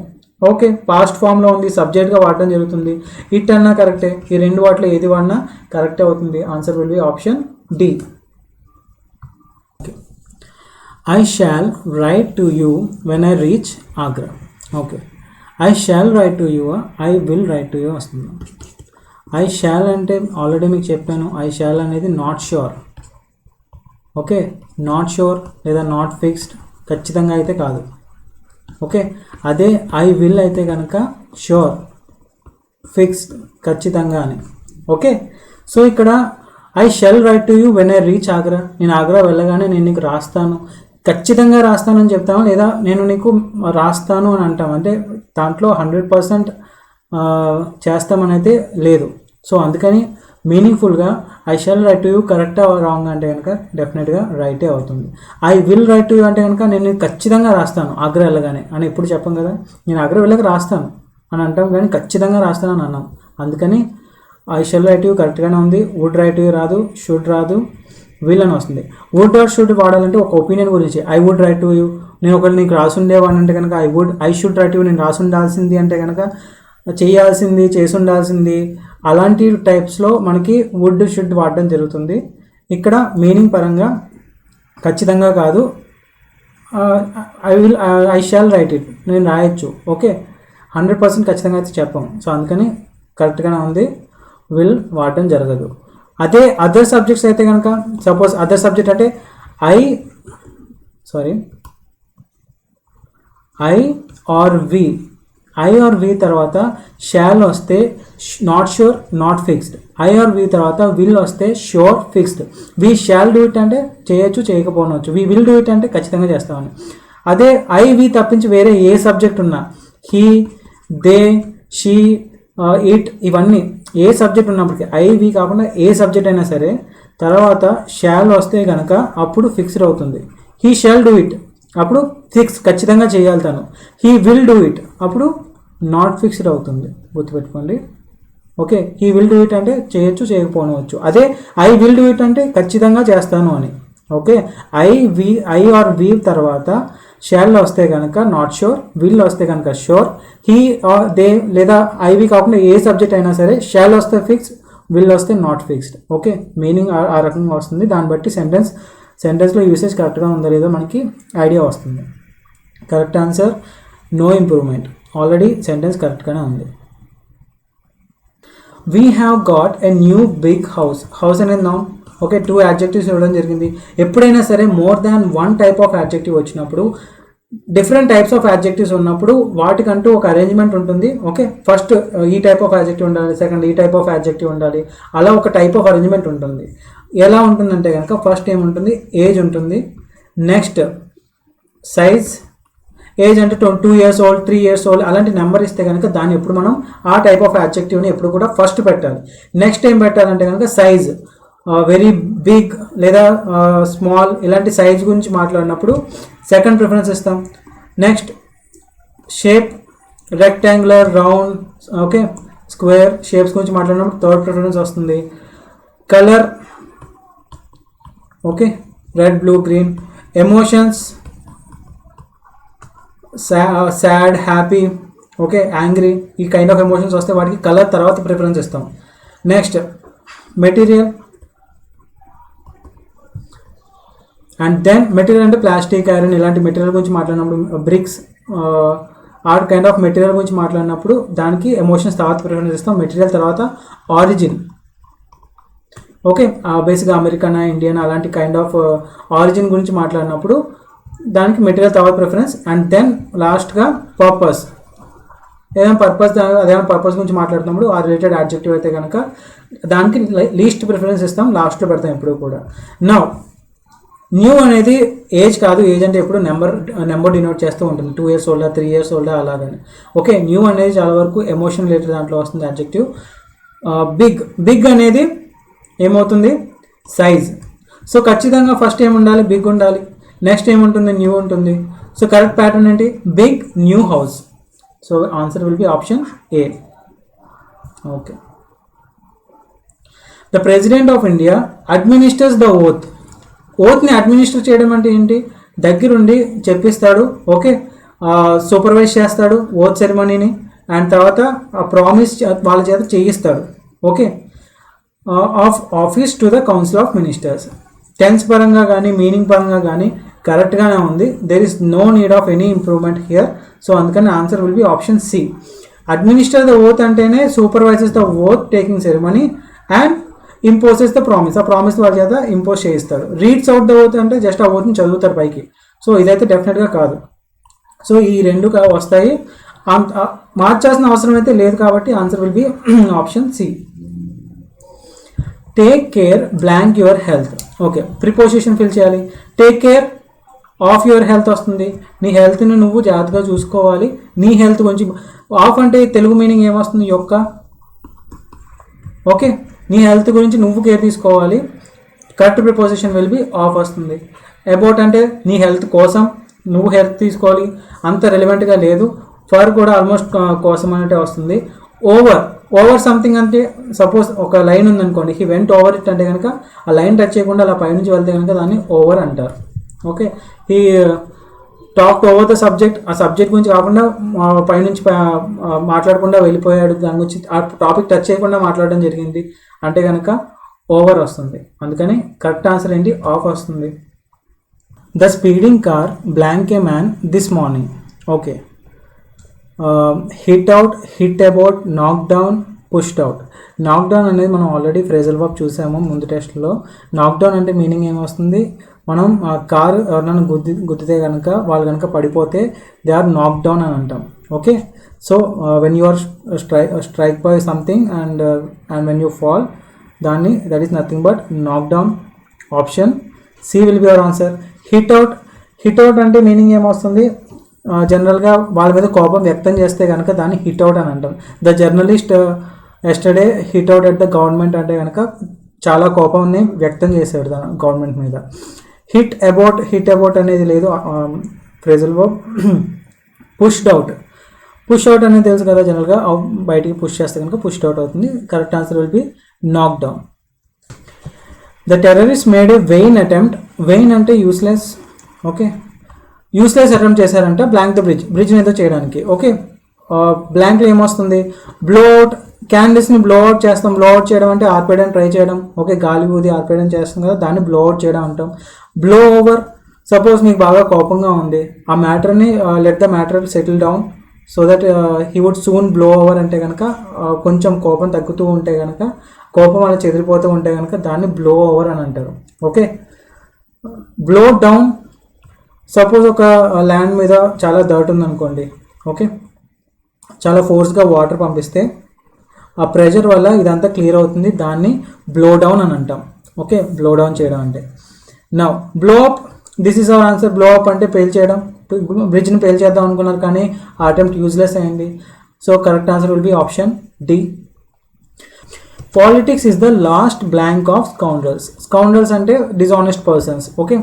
Speaker 1: Okay, past ఫామ్లో ఉంది, సబ్జెక్ట్గా వాడటం జరుగుతుంది. ఇట్ అన్నా కరెక్టే, ఈ రెండు వాటిలో ఏది వాడినా కరెక్టే అవుతుంది. Answer will be option D. Okay, I shall write to you when I reach Agra. Okay, I shall write to you, I will write to you వస్తుంది. ఐ షాల్ అంటే ఆల్రెడీ మీకు చెప్పాను, ఐ షాల్ అనేది not sure. Okay, not sure లేదా not fixed ఖచ్చితంగా అయితే కాదు. Okay, అదే ఐ విల్ అయితే కనుక ష్యూర్, ఫిక్స్డ్, ఖచ్చితంగా అని. ఓకే, సో ఇక్కడ I shall write to you when I reach Agra, నేను ఆగ్రా వెళ్ళగానే నేను నీకు రాస్తాను. ఖచ్చితంగా రాస్తానని చెప్తాము, లేదా నేను నీకు రాస్తాను అని అంటాం. అంటే దాంట్లో 100% చేస్తామని అయితే లేదు. సో అందుకని మీనింగ్ఫుల్గా I shall write to you కరెక్టా రాంగ్ అంటే కనుక డెఫినెట్గా రైటే అవుతుంది. I will write to you అంటే కనుక నేను ఖచ్చితంగా రాస్తాను ఆగ్రా వెళ్ళగానే అని ఎప్పుడు చెప్పం కదా. నేను ఆగ్రా వెళ్ళక రాస్తాను అని అంటాం, కానీ ఖచ్చితంగా రాస్తాను అని అన్నాం. అందుకని ఐ షాల్ రైట్ యూ కరెక్ట్గానే ఉంది. వుడ్ రైట్ యూ రాదు, షుడ్ రాదు, విల్ అని వస్తుంది. వుడ్ ఆర్ షుడ్ వాడాలంటే ఒక ఒపీనియన్ గురించి. I would write to you, నేను ఒకటి నీకు రాసుండేవాడిని అంటే కనుక ఐ షుడ్ రైట్ యూ, నేను రాసుండాల్సింది అంటే కనుక చేయాల్సింది, చేసి ఉండాల్సింది, అలాంటి టైప్స్లో మనకి వుడ్ షుడ్ వాడడం జరుగుతుంది. ఇక్కడ మీనింగ్ పరంగా ఖచ్చితంగా కాదు, ఐ షాల్ రైట్ ఇట్, నేను రాయొచ్చు. ఓకే, 100% ఖచ్చితంగా అయితే చెప్పాం. సో అందుకని కరెక్ట్గానే ఉంది, విల్ వాడడం జరగదు. అదే అదర్ సబ్జెక్ట్స్ అయితే కనుక, సపోజ్ అదర్ సబ్జెక్ట్ అంటే ఐ ఆర్ వి తర్వాత షాల్ వస్తే not sure, not fixed. I or we తర్వాత విల్ వస్తే sure, fixed. We shall do it అంటే చేయొచ్చు, చేయకపోవచ్చు. వి విల్ డూ ఇట్ అంటే ఖచ్చితంగా చేస్తామని. అదే ఐ వి తప్పించి వేరే ఏ సబ్జెక్ట్ ఉన్నా, హీ, దే, షీ, ఇట్, ఇవన్నీ ఏ సబ్జెక్ట్ ఉన్నప్పటికీ, ఐ వి కాకుండా ఏ సబ్జెక్ట్ అయినా సరే తర్వాత షాల్ వస్తే కనుక అప్పుడు ఫిక్స్డ్ అవుతుంది. హీ షాల్ డూ ఇట్ అప్పుడు ఫిక్స్, ఖచ్చితంగా చేయాలి తను. హీ విల్ డూ ఇట్ అప్పుడు నాట్ ఫిక్స్డ్ అవుతుంది, గుర్తుపెట్టుకోండి. Okay, he will do it అంటే చేయొచ్చు, చేయకపోవచ్చు. అదే ఐ విల్ డూ ఇట్ అంటే ఖచ్చితంగా చేస్తాను అని. ఓకే, ఐ ఆర్ వి తర్వాత షాల్ వస్తే కనుక నాట్ షూర్, విల్ వస్తే కనుక షూర్, హీ ఆర్ దే లేదా ఐవి కాకుండా ఏ సబ్జెక్ట్ అయినా సరే షాల్ వస్తే ఫిక్స్, విల్ వస్తే నాట్ ఫిక్స్డ్. ఓకే, మీనింగ్ ఆ రకంగా వస్తుంది. దాన్ని బట్టి సెంటెన్స్లో యూసేజ్ కరెక్ట్గా ఉందో లేదో మనకి ఐడియా వస్తుంది. Correct answer no improvement, already sentence కరెక్ట్గానే ఉంది. We have got a new big house అనేది నౌన్. ఓకే, 2 యాడ్జెక్టివ్స్ ఇవ్వడం జరిగింది. ఎప్పుడైనా సరే more than 1 type of adjective వచ్చినప్పుడు, డిఫరెంట్ టైప్స్ ఆఫ్ యాడ్జెక్టివ్స్ ఉన్నప్పుడు వాటికంటూ ఒక అరేంజ్మెంట్ ఉంటుంది. ఓకే, ఫస్ట్ ఈ టైప్ ఆఫ్ యాడ్జెక్టివ్ ఉండాలి, సెకండ్ ఈ టైప్ ఆఫ్ యాడ్జెక్టివ్ ఉండాలి, అలా ఒక టైప్ ఆఫ్ అరేంజ్మెంట్ ఉంటుంది. ఎలా ఉంటుందంటే కనుక ఫస్ట్ ఏముంటుంది, ఏజ్ ఉంటుంది, నెక్స్ట్ సైజ్, ఏజ్ అంటే 2 years old, 3 years old అలాంటి నెంబర్ ఇస్తే కనుక దాన్ని ఎప్పుడు మనం ఆ టైప్ ఆఫ్ యాడ్జెక్టివ్ని ఎప్పుడు కూడా ఫస్ట్ పెట్టాలి. నెక్స్ట్ ఏం పెట్టాలంటే కనుక సైజ్, వెరీ బిగ్ లేదా స్మాల్, ఇలాంటి సైజ్ గురించి మాట్లాడినప్పుడు సెకండ్ ప్రిఫరెన్స్ ఇస్తాం. Next shape, rectangular, round, okay, square shapes గురించి మాట్లాడినప్పుడు థర్డ్ ప్రిఫరెన్స్ వస్తుంది. Colour, okay, red, blue, green. Emotions, sad, happy, okay, angry, ఈ కైండ్ ఆఫ్ ఎమోషన్స్ వస్తే వాటికి కలర్ తర్వాత ప్రిఫరెన్స్ ఇస్తాం. Next material, and then material అంటే ప్లాస్టిక్, ఐరన్ ఇలాంటి మెటీరియల్ గురించి మాట్లాడినప్పుడు, బ్రిక్స్, ఆ కైండ్ ఆఫ్ మెటీరియల్ గురించి మాట్లాడినప్పుడు దానికి ఎమోషన్స్ తర్వాత ప్రిఫరెన్స్ ఇస్తాం. మెటీరియల్ తర్వాత ఆరిజిన్, ఓకే, బేసిక్గా అమెరికన్, ఇండియన్ అలాంటి కైండ్ ఆఫ్ ఆరిజిన్ గురించి మాట్లాడినప్పుడు దానికి మెటీరియల్ తర్వాత ప్రిఫరెన్స్. అండ్ దెన్ లాస్ట్గా పర్పస్, ఏదైనా పర్పస్ గురించి మాట్లాడుతున్నప్పుడు ఆ రిలేటెడ్ యాడ్జెక్టివ్ అయితే కనుక దానికి లీస్ట్ ప్రిఫరెన్స్ ఇస్తాం, లాస్ట్లో పెడతాం ఎప్పుడు కూడా. నౌ న్యూ అనేది ఏజ్ కాదు, ఏజ్ అంటే ఎప్పుడు నెంబర్ డినోట్ చేస్తూ ఉంటుంది, 2 years old, 3 years old అలాగని. ఓకే, న్యూ అనేది చాలా వరకు ఎమోషన్ రిలేటెడ్ దాంట్లో వస్తుంది యాడ్జెక్టివ్. బిగ్ అనేది ఏమవుతుంది, సైజ్. సో ఖచ్చితంగా ఫస్ట్ ఏముండాలి, బిగ్ ఉండాలి, నెక్స్ట్ ఏముంటుంది, న్యూ ఉంటుంది. సో కరెక్ట్ ప్యాటర్న్ ఏంటి, big new house. So answer will be option A. Okay, the president of India administers the oath. ఓత్ని అడ్మినిస్టర్ చేయడం అంటే ఏంటి, దగ్గరుండి చెప్పిస్తాడు, ఓకే, సూపర్వైజ్ చేస్తాడు ఓత్ సెరమనీని, అండ్ తర్వాత ఆ ప్రామిస్ వాళ్ళ చేత చేయిస్తాడు. Okay, of office to the council of ministers. Tense పరంగా కానీ మీనింగ్ పరంగా కానీ కరెక్ట్గానే ఉంది. There is no need of any improvement here. So అందుకని answer will be option C. Administer the oath అంటేనే supervises the oath taking ceremony and imposes the promise, ఆ promise వాళ్ళ చేత ఇంపోజ్ చేయిస్తాడు. రీడ్స్ అవుట్ ద ఓత్ అంటే just ఆ ఓత్ని చదువుతారు పైకి. సో ఇదైతే డెఫినెట్గా కాదు. సో ఈ రెండు వస్తాయి, మార్చాల్సిన అవసరం అయితే లేదు కాబట్టి answer will be option C. Take care blank your health. Okay, preposition fill చేయాలి. Take care of your health వస్తుంది. నీ హెల్త్ని నువ్వు జాగ్రత్తగా చూసుకోవాలి. నీ హెల్త్ గురించి. ఆఫ్ అంటే తెలుగు మీనింగ్ ఏమొస్తుంది? యొక్క. ఓకే, నీ హెల్త్ గురించి నువ్వు కేర్ తీసుకోవాలి. Correct preposition will be of వస్తుంది. అబౌట్ అంటే నీ హెల్త్ కోసం నువ్వు హెల్త్ తీసుకోవాలి. అంత రెలవెంట్గా లేదు. ఫర్ కూడా ఆల్మోస్ట్ కోసం అంటే వస్తుంది. ఓవర్ సంథింగ్ అంటే సపోజ్ ఒక లైన్ ఉందనుకోండి, హీ వెంట్ ఓవర్ ఇట్ అంటే కనుక ఆ లైన్ టచ్ చేయకుండా అలా పైనుంచి వెళ్తే కనుక దాన్ని ఓవర్ అంటారు. Okay, he talked over the subject, ఆ సబ్జెక్ట్ గురించి కాకుండా పైనుంచి మాట్లాడకుండా వెళ్ళిపోయాడు, దాని గురించి ఆ టాపిక్ టచ్ చేయకుండా మాట్లాడడం జరిగింది అంటే కనుక ఓవర్ వస్తుంది. అందుకని కరెక్ట్ ఆన్సర్ ఏంటి? ఆఫ్ వస్తుంది. The speeding car blank A man this morning. Okay, hit out, hit about, నాక్ డౌన్, పుష్డ్ అవుట్. నాక్ డౌన్ అనేది మనం ఆల్రెడీ ఫ్రేజల్ వర్బ్ చూసాము ముందు టెస్ట్లో. నాక్ డౌన్ అంటే మీనింగ్ ఏమొస్తుంది? మనం కారు ఎవరైనా గుద్దితే కనుక వాళ్ళు కనుక పడిపోతే దే ఆర్ నాక్ డౌన్ అని అంటాం. Okay, so when you are strike by something and when you fall, దాన్ని that is nothing but knock down. Option C will be our answer. Hit out అంటే మీనింగ్ ఏమొస్తుంది? జనరల్గా వాళ్ళ మీద కోపం వ్యక్తం చేస్తే కనుక దాన్ని హిట్ అవుట్ అని అంటాం. The journalist yesterday hit out at the government అంటే కనుక చాలా కోపాన్ని వ్యక్తం చేశాడు గవర్నమెంట్ మీద. హిట్ అబౌట్ అనేది లేదు ఫ్రేజల్ వర్బ్. పుష్డ్ అవుట్ అనేది తెలుసు కదా, జనరల్గా బయటికి పుష్ చేస్తే కనుక పుష్డ్ అవుట్ అవుతుంది. Correct answer will be knock down. The terrorist made a vain attempt. Vain అంటే యూస్లెస్. ఓకే, యూస్లెస్ అటెంప్ట్ చేశారంట బ్లాంక్ ద బ్రిడ్జ్ని ఏదో చేయడానికి. ఓకే, బ్లాంక్లో ఏమొస్తుంది? Blow out. క్యాండిల్స్ని బ్లో అవుట్ చేస్తాం. బ్లో అవుట్ చేయడం అంటే ఆర్పేయడం ట్రై చేయడం. ఓకే, గాలి ఊది ఆర్పేయడం చేస్తాం కదా, దాన్ని బ్లో అవుట్ చేయడం అంటాం. బ్లో ఓవర్, సపోజ్ మీకు బాగా కోపంగా ఉంది, ఆ మ్యాటర్ని let the matter settle down so that he would soon blow over అంటే కనుక కొంచెం కోపం తగ్గుతూ ఉంటే కనుక, కోపం అలా చెదిరిపోతూ ఉంటే కనుక దాన్ని బ్లో ఓవర్ అని అంటారు. ఓకే, బ్లో డౌన్, సపోజ్ ఒక ల్యాండ్ మీద చాలా డర్ట్ ఉందనుకోండి. ఓకే, చాలా ఫోర్స్గా వాటర్ పంపిస్తే ఆ ప్రెషర్ వల్ల ఇదంతా క్లియర్ అవుతుంది, దాన్ని బ్లో డౌన్ అని అంటాం. ఓకే, బ్లో డౌన్ చేయడం అంటే. Now blow up, this is our answer. Blow up అంటే పేల్చేయడం. బ్రిడ్జ్ని పేల్చేద్దాం అనుకున్నారు కానీ ఆ అటెంప్ట్ యూజ్లెస్ అయింది. So correct answer will be option D. Politics is the last blank of scoundrels. Scoundrels అంటే dishonest persons. Okay,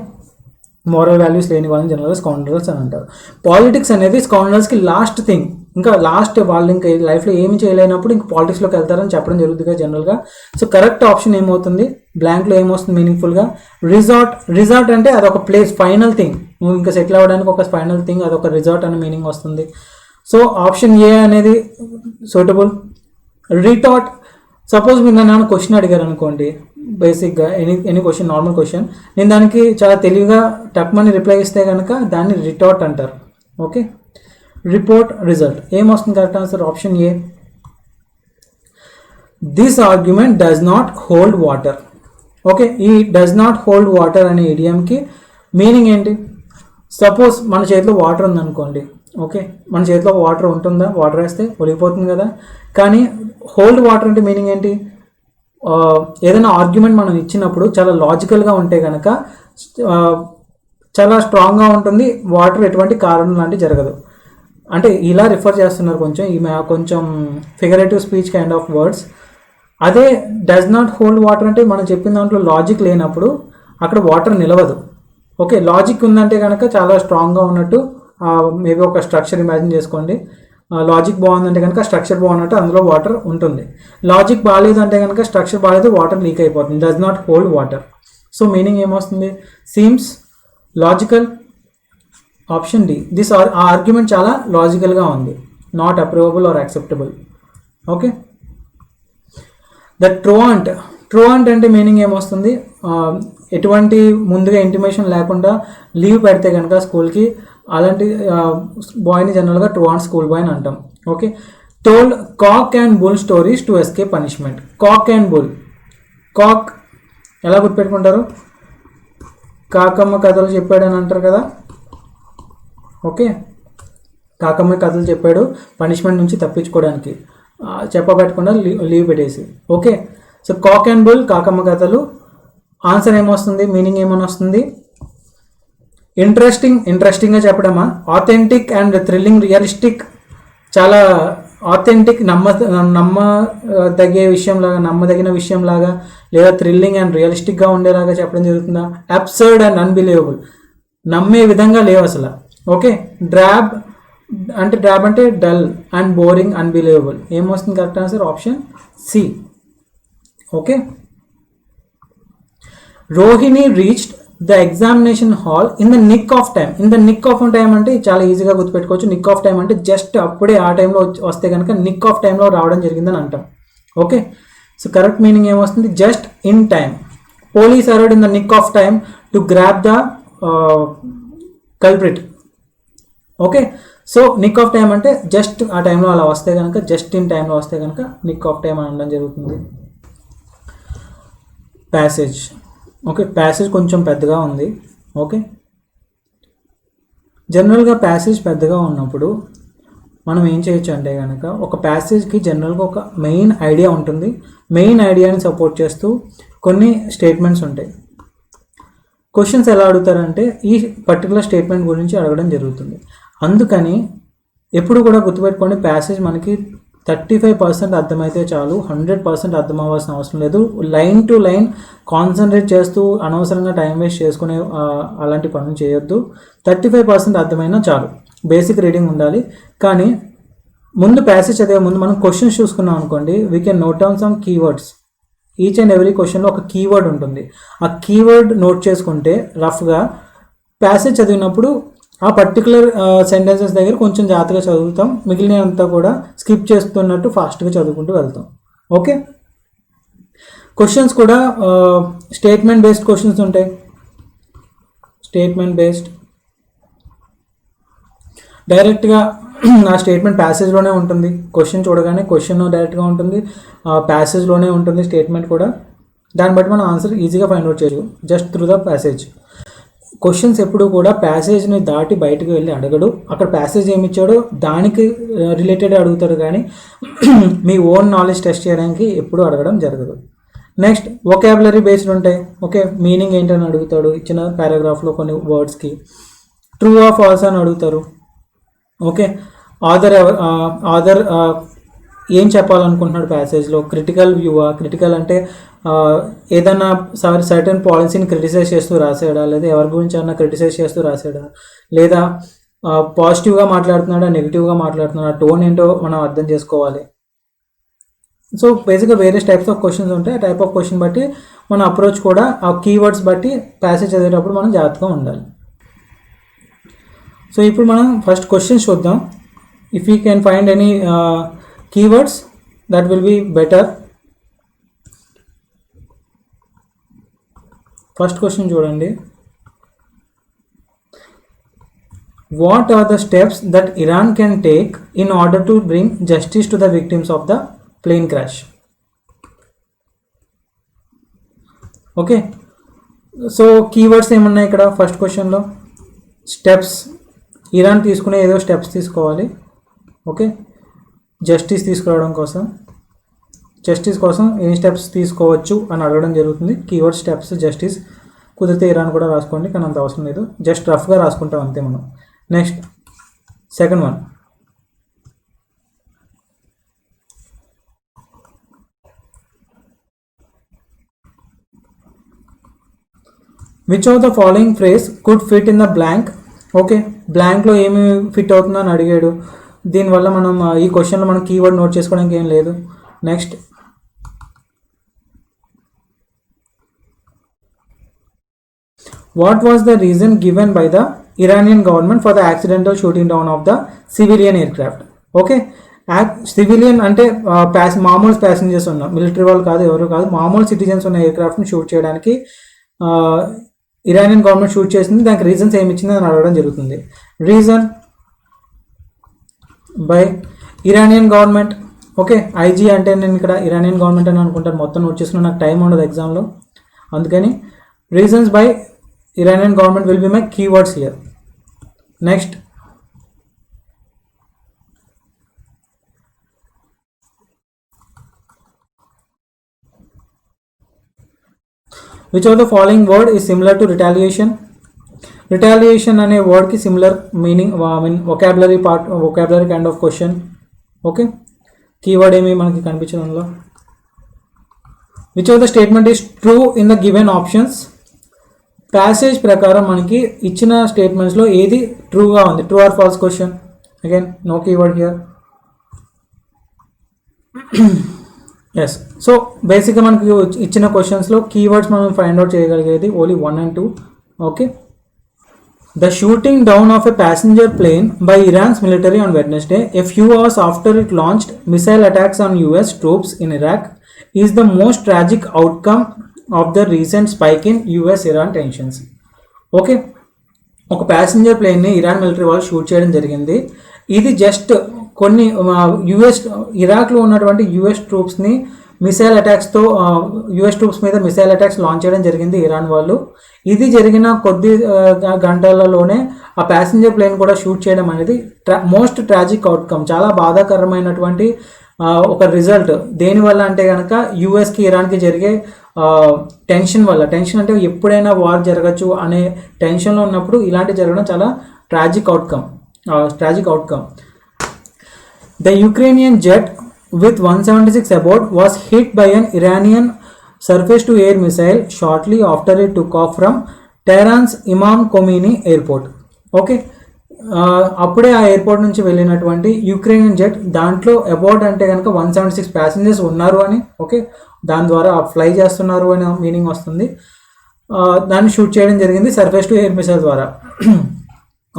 Speaker 1: moral values లేని వాళ్ళని జనరల్గా స్కౌండ్రల్స్ అని అంటారు. పాలిటిక్స్ అనేది స్కౌండ్రల్స్కి లాస్ట్ థింగ్. ఇంకా లాస్ట్ వాళ్ళు ఇంకా లైఫ్లో ఏమి చేయలేనప్పుడు ఇంక పాలిటిక్స్లోకి వెళ్తారని చెప్పడం జరుగుతుంది జనరల్గా. సో కరెక్ట్ ఆప్షన్ ఏమవుతుంది? బ్లాంక్లో ఏమొస్తుంది మీనింగ్ఫుల్గా? రిజార్ట్ అంటే అదొక ప్లేస్, ఫైనల్ థింగ్. నువ్వు ఇంకా సెటిల్ అవ్వడానికి ఒక ఫైనల్ థింగ్, అదొక రిజార్ట్ అనే మీనింగ్ వస్తుంది. సో ఆప్షన్ ఏ అనేది సూటబుల్. రిటార్ట్, సపోజ్ మీరు నన్ను క్వశ్చన్ అడిగారు అనుకోండి, బేసిక్గా ఎనీ క్వశ్చన్, నార్మల్ క్వశ్చన్, నేను దానికి చాలా తెలివిగా టక్మని రిప్లై ఇస్తే కనుక దాన్ని రిటార్ట్ అంటారు. Okay, report, result. ఏమొస్తుంది correct answer? Option A. This argument does not hold water. Okay, ఈ డస్ నాట్ హోల్డ్ వాటర్ అనే ఇడియంకి మీనింగ్ ఏంటి? సపోజ్ మన చేతిలో వాటర్ ఉందనుకోండి. ఓకే, మన చేతిలో వాటర్ ఉంటుందా? వాటర్ వేస్తే ఒలిగిపోతుంది కదా. కానీ హోల్డ్ వాటర్ అంటే మీనింగ్ ఏంటి? ఏదైనా ఆర్గ్యుమెంట్ మనం ఇచ్చినప్పుడు చాలా లాజికల్గా ఉంటే కనుక చాలా స్ట్రాంగ్గా ఉంటుంది, వాటర్ ఎటువంటి కారణం లాంటివి జరగదు. అంటే ఇలా రిఫర్ చేస్తున్నారు కొంచెం, ఈమె కొంచెం figurative speech kind of words. అదే డస్ నాట్ హోల్డ్ వాటర్ అంటే మనం చెప్పిన దాంట్లో లాజిక్ లేనప్పుడు అక్కడ వాటర్ నిలవదు. ఓకే, లాజిక్ ఉందంటే కనుక చాలా స్ట్రాంగ్గా ఉన్నట్టు, మేబీ ఒక స్ట్రక్చర్ ఇమాజిన్ చేసుకోండి. లాజిక్ బాగుందంటే కనుక స్ట్రక్చర్ బాగున్నట్టు అందులో వాటర్ ఉంటుంది. లాజిక్ బాగాలేదు అంటే కనుక స్ట్రక్చర్ బాగాలేదు, వాటర్ లీక్ అయిపోతుంది. Does not hold water. So meaning ఏమొస్తుంది? Seems logical. Option D. This argument చాలా లాజికల్గా ఉంది, not approvable or acceptable. Okay, the truant అంటే మీనింగ్ ఏమొస్తుంది? ఎటువంటి ముందుగా ఇంటిమేషన్ లేకుండా లీవ్ పెడితే కనుక స్కూల్కి, అలాంటి బాయ్ని జనరల్గా ట్రోంట్ స్కూల్ బాయ్ అని అంటాం. Okay, told cock and bull stories to escape punishment. Cock and bull. Cock ఎలా గుర్తుపెట్టుకుంటారు? కాకమ్మ కథలు చెప్పాడని అంటారు కదా. ఓకే, కాకమ్మ కథలు చెప్పాడు పనిష్మెంట్ నుంచి తప్పించుకోవడానికి, చెప్పబెట్టకుండా లీవ్ పెట్టేసి. Okay, so cock and bull, కాకమ్మ కథలు. ఆన్సర్ ఏమొస్తుంది? మీనింగ్ ఏమని వస్తుంది? ఇంట్రెస్టింగ్గా చెప్పడమా, ఆథెంటిక్ అండ్ థ్రిల్లింగ్, రియలిస్టిక్, చాలా ఆథెంటిక్, నమ్మదగిన విషయంలాగా, లేదా థ్రిల్లింగ్ అండ్ రియలిస్టిక్గా ఉండేలాగా చెప్పడం జరుగుతుందా, అబ్సర్డ్ అండ్ అన్బిలీవబుల్, నమ్మే విధంగా లేవు అసలు. ఓకే, డ్రాబ్ అంటే డల్ అండ్ బోరింగ్, అన్బిలీవబుల్. ఏమొస్తుంది correct answer? Option C. Okay, Rohini reached the examination hall in the nick of time. అంటే చాలా ఈజీగా గుర్తుపెట్టుకోవచ్చు. నిక్ ఆఫ్ టైమ్ అంటే జస్ట్ అప్పుడే ఆ టైంలో వస్తే కనుక నిక్ ఆఫ్ టైంలో రావడం జరిగిందని అంటాం. ఓకే, సో కరెక్ట్ మీనింగ్ ఏమొస్తుంది? Just in time. Police arrived in the nick of time to grab the culprit. Okay, so Nick of time అంటే జస్ట్ ఆ టైంలో అలా వస్తే కనుక, జస్ట్ ఇన్ టైంలో వస్తే కనుక నిక్ ఆఫ్ టైం అనడం జరుగుతుంది. ప్యాసేజ్. ఓకే, ప్యాసేజ్ కొంచెం పెద్దగా ఉంది. ఓకే, జనరల్గా ప్యాసేజ్ పెద్దగా ఉన్నప్పుడు మనం ఏం చేయొచ్చు అంటే కనుక, ఒక ప్యాసేజ్కి జనరల్గా ఒక మెయిన్ ఐడియా ఉంటుంది. మెయిన్ ఐడియాని సపోర్ట్ చేస్తూ కొన్ని స్టేట్మెంట్స్ ఉంటాయి. క్వశ్చన్స్ ఎలా అడుగుతారంటే ఈ పర్టికులర్ స్టేట్మెంట్ గురించి అడగడం జరుగుతుంది. అందుకని ఎప్పుడు కూడా గుర్తుపెట్టుకోండి, ప్యాసేజ్ మనకి 35% అర్థమైతే చాలు, 100% అర్థం అవ్వాల్సిన అవసరం లేదు. లైన్ టు లైన్ కాన్సన్ట్రేట్ చేస్తూ అనవసరంగా టైం వేస్ట్ చేసుకునే అలాంటి పనులు చేయొద్దు. 35% అర్థమైనా చాలు. బేసిక్ రీడింగ్ ఉండాలి. కానీ ముందు ప్యాసేజ్ చదివే ముందు మనం క్వశ్చన్స్ చూసుకున్నాం అనుకోండి, we can note down some keywords. Each and every క్వశ్చన్లో ఒక కీవర్డ్ ఉంటుంది. ఆ కీవర్డ్ నోట్ చేసుకుంటే రఫ్గా ప్యాసేజ్ చదివినప్పుడు ఆ పర్టికులర్ సెంటెన్సెస్ దగ్గర కొంచెం జాగ్రత్తగా చదువుతాం, మిగిలినంతా కూడా స్కిప్ చేస్తున్నట్టు ఫాస్ట్గా చదువుకుంటూ వెళ్తాం. ఓకే, క్వశ్చన్స్ కూడా స్టేట్మెంట్ బేస్డ్ క్వశ్చన్స్ ఉంటాయి. స్టేట్మెంట్ బేస్డ్ డైరెక్ట్గా ఆ స్టేట్మెంట్ ప్యాసేజ్లోనే ఉంటుంది. క్వశ్చన్ చూడగానే క్వశ్చన్ డైరెక్ట్గా ఉంటుంది, ప్యాసేజ్లోనే ఉంటుంది స్టేట్మెంట్ కూడా. దాన్ని బట్టి మనం ఆన్సర్ ఈజీగా ఫైండ్ అవుట్ చేయొచ్చు just through the passage. Questions ఎప్పుడు కూడా ప్యాసేజ్ని దాటి బయటకు వెళ్ళి అడగడు. అక్కడ ప్యాసేజ్ ఏమి ఇచ్చాడో దానికి రిలేటెడ్ అడుగుతాడు, కానీ మీ ఓన్ నాలెడ్జ్ టెస్ట్ చేయడానికి ఎప్పుడు అడగడం జరగదు. నెక్స్ట్ వొకాబులరీ బేస్డ్ ఉంటాయి. ఓకే, మీనింగ్ ఏంటని అడుగుతాడు ఇచ్చిన పారాగ్రాఫ్లో కొన్ని వర్డ్స్కి. ట్రూ ఆర్ ఫాల్స్ అని అడుగుతారు. ఓకే, ఆథర్ ఏం చెప్పాలనుకుంటున్నాడు ప్యాసేజ్లో, క్రిటికల్ వ్యూవా, క్రిటికల్ అంటే ఏదైనా సర్టన్ పాలసీని క్రిటిసైజ్ చేస్తూ రాసాడా, లేదా ఎవరి గురించి అన్నా క్రిటిసైజ్ చేస్తూ రాసాడా, లేదా పాజిటివ్గా మాట్లాడుతున్నాడా, నెగిటివ్గా మాట్లాడుతున్నాడా, టోన్ ఏంటో మనం అర్థం చేసుకోవాలి. సో బేసిక్గా వేరియస్ టైప్స్ ఆఫ్ క్వశ్చన్స్ ఉంటాయి. ఆ టైప్ ఆఫ్ క్వశ్చన్ బట్టి మన అప్రోచ్ కూడా ఆ కీవర్డ్స్ బట్టి ప్యాసేజ్ చదివేటప్పుడు మనం జాగ్రత్తగా ఉండాలి. సో ఇప్పుడు మనం ఫస్ట్ క్వశ్చన్స్ చూద్దాం. If you can find any keywords that will be better. First question చూడండి. What are the steps that Iran can take in order to bring justice to the victims of the plane crash? Okay, so keywords ఏమున్నాయి ఇక్కడ first క్వశ్చన్లో? Steps. Iran తీసుకునే ఏదో steps తీసుకోవాలి. Okay, justice తీసుకురావడం కోసం, justice కోసం ఎన్ని స్టెప్స్ తీసుకోవచ్చు అని అడగడం జరుగుతుంది. Keyword steps, justice. కుదిరితే ఇరాన్ కూడా రాసుకోండి, కానీ అంత అవసరం లేదు, జస్ట్ రఫ్గా రాసుకుంటాం అంతే మనం. Next second one, which of the following phrase could fit in the blank? Okay, బ్లాంక్లో ఏమి ఫిట్ అవుతుందో అని అడిగాడు. దీనివల్ల మనం ఈ క్వశ్చన్లో మనం కీవర్డ్ నోట్ చేసుకోవడానికి ఏం లేదు. Next, what was the reason given by the Iranian government for the accidental shooting down of the civilian aircraft? Okay, civilian అంటే మామూలు ప్యాసింజర్స్ ఉన్న, మిలిటరీ వాళ్ళు కాదు, ఎవరు కాదు, మామూలు సిటిజన్స్ ఉన్న ఎయిర్క్రాఫ్ట్ని షూట్ చేయడానికి ఇరానియన్ గవర్నమెంట్ షూట్ చేసింది. దానికి రీజన్స్ ఏమి ఇచ్చింది అని అడగడం జరుగుతుంది. Reason by Iranian government. Okay, IG అంటే నేను ఇక్కడ ఇరానియన్ గవర్నమెంట్ అని అనుకుంటాను, మొత్తం నోట్ చేసుకున్న నాకు టైం ఉండదు ఎగ్జామ్లో, అందుకని reasons by Iranian government will be my keywords here. Next, which of the following word is similar to retaliation? Retaliation అనే వర్డ్కి similar meaning, I mean vocabulary kind of question. Okay, keyword ఏమి మనకి కనిపించడంలో. Which of the statement is true in the given options? Passage ప్రకారం మనకి ఇచ్చిన స్టేట్మెంట్స్లో ఏది ట్రూగా ఉంది? True or false question. Again no keyword here. Yes. So బేసిక్గా మనకి ఇచ్చిన క్వశ్చన్స్లో కీవర్డ్స్ మనం ఫైండ్ అవుట్ చేయగలిగేది only 1 and 2. Okay. The shooting down of a passenger plane by Iran's military on Wednesday, a few hours after it launched missile attacks on US troops in Iraq, is the most tragic outcome of the recent spike in US-Iran tensions. Okay, ఒక passenger ప్లేన్ని Iran military వాళ్ళు shoot చేయడం జరిగింది. ఇది just కొన్ని ఇరాక్లో ఉన్నటువంటి US ట్రూప్స్ని missile అటాక్స్తో US troops మీద missile attacks launch చేయడం జరిగింది ఇరాన్ వాళ్ళు. ఇది జరిగిన కొద్ది గంటలలోనే ఆ ప్యాసింజర్ ప్లేన్ కూడా షూట్ చేయడం అనేది మోస్ట్ ట్రాజిక్ అవుట్కమ్, చాలా బాధాకరమైనటువంటి ఒక రిజల్ట్. దేనివల్ల అంటే కనుక యుఎస్కి ఇరాన్కి జరిగే టెన్షన్ వల్ల. టెన్షన్ అంటే ఎప్పుడైనా వార్ జరగచ్చు అనే టెన్షన్లో ఉన్నప్పుడు ఇలాంటి జరగడం చాలా tragic outcome. The Ukrainian jet with 176 aboard was hit by an Iranian surface-to-air missile shortly after it took off from Tehran's Imam Khomeini airport. Okay, అప్పుడే ఆ ఎయిర్పోర్ట్ నుంచి వెళ్ళినటువంటి యుక్రెయినియన్ జెట్, దాంట్లో అబౌట్ అంటే కనుక 176 ప్యాసింజర్స్ ఉన్నారు అని. ఓకే, దాని ద్వారా ఫ్లై చేస్తున్నారు అనే మీనింగ్ వస్తుంది. దాన్ని షూట్ చేయడం జరిగింది సర్ఫేస్ టు ఎయిర్ మిసైల్ ద్వారా.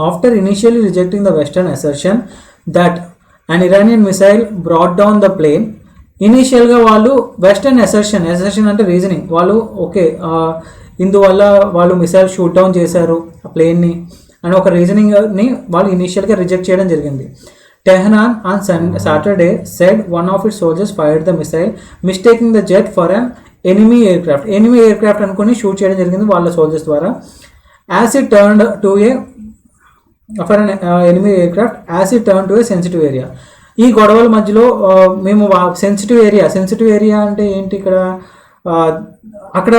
Speaker 1: After initially rejecting the western assertion that an Iranian missile brought down the plane. ఇనీషియల్గా వాళ్ళు వెస్టర్న్ అసర్షన్ అంటే రీజనింగ్, వాళ్ళు ఓకే ఇందువల్ల వాళ్ళు మిసైల్ షూట్ డౌన్ చేశారు ఆ ప్లేన్ని అని ఒక రీజనింగ్ని వాళ్ళు ఇనీషియల్గా రిజెక్ట్ చేయడం జరిగింది. Tehran on Saturday said one of it's soldiers fired the missile mistaking the jet for an enemy air craft అనుకుని షూట్ చేయడం జరిగింది వాళ్ళ సోల్జర్స్ ద్వారా. As it turned to A enemy air craft as it turn to a sensitive area. ఈ గొడవల మధ్యలో మేము sensitive area అంటే ఏంటి ఇక్కడ, అక్కడ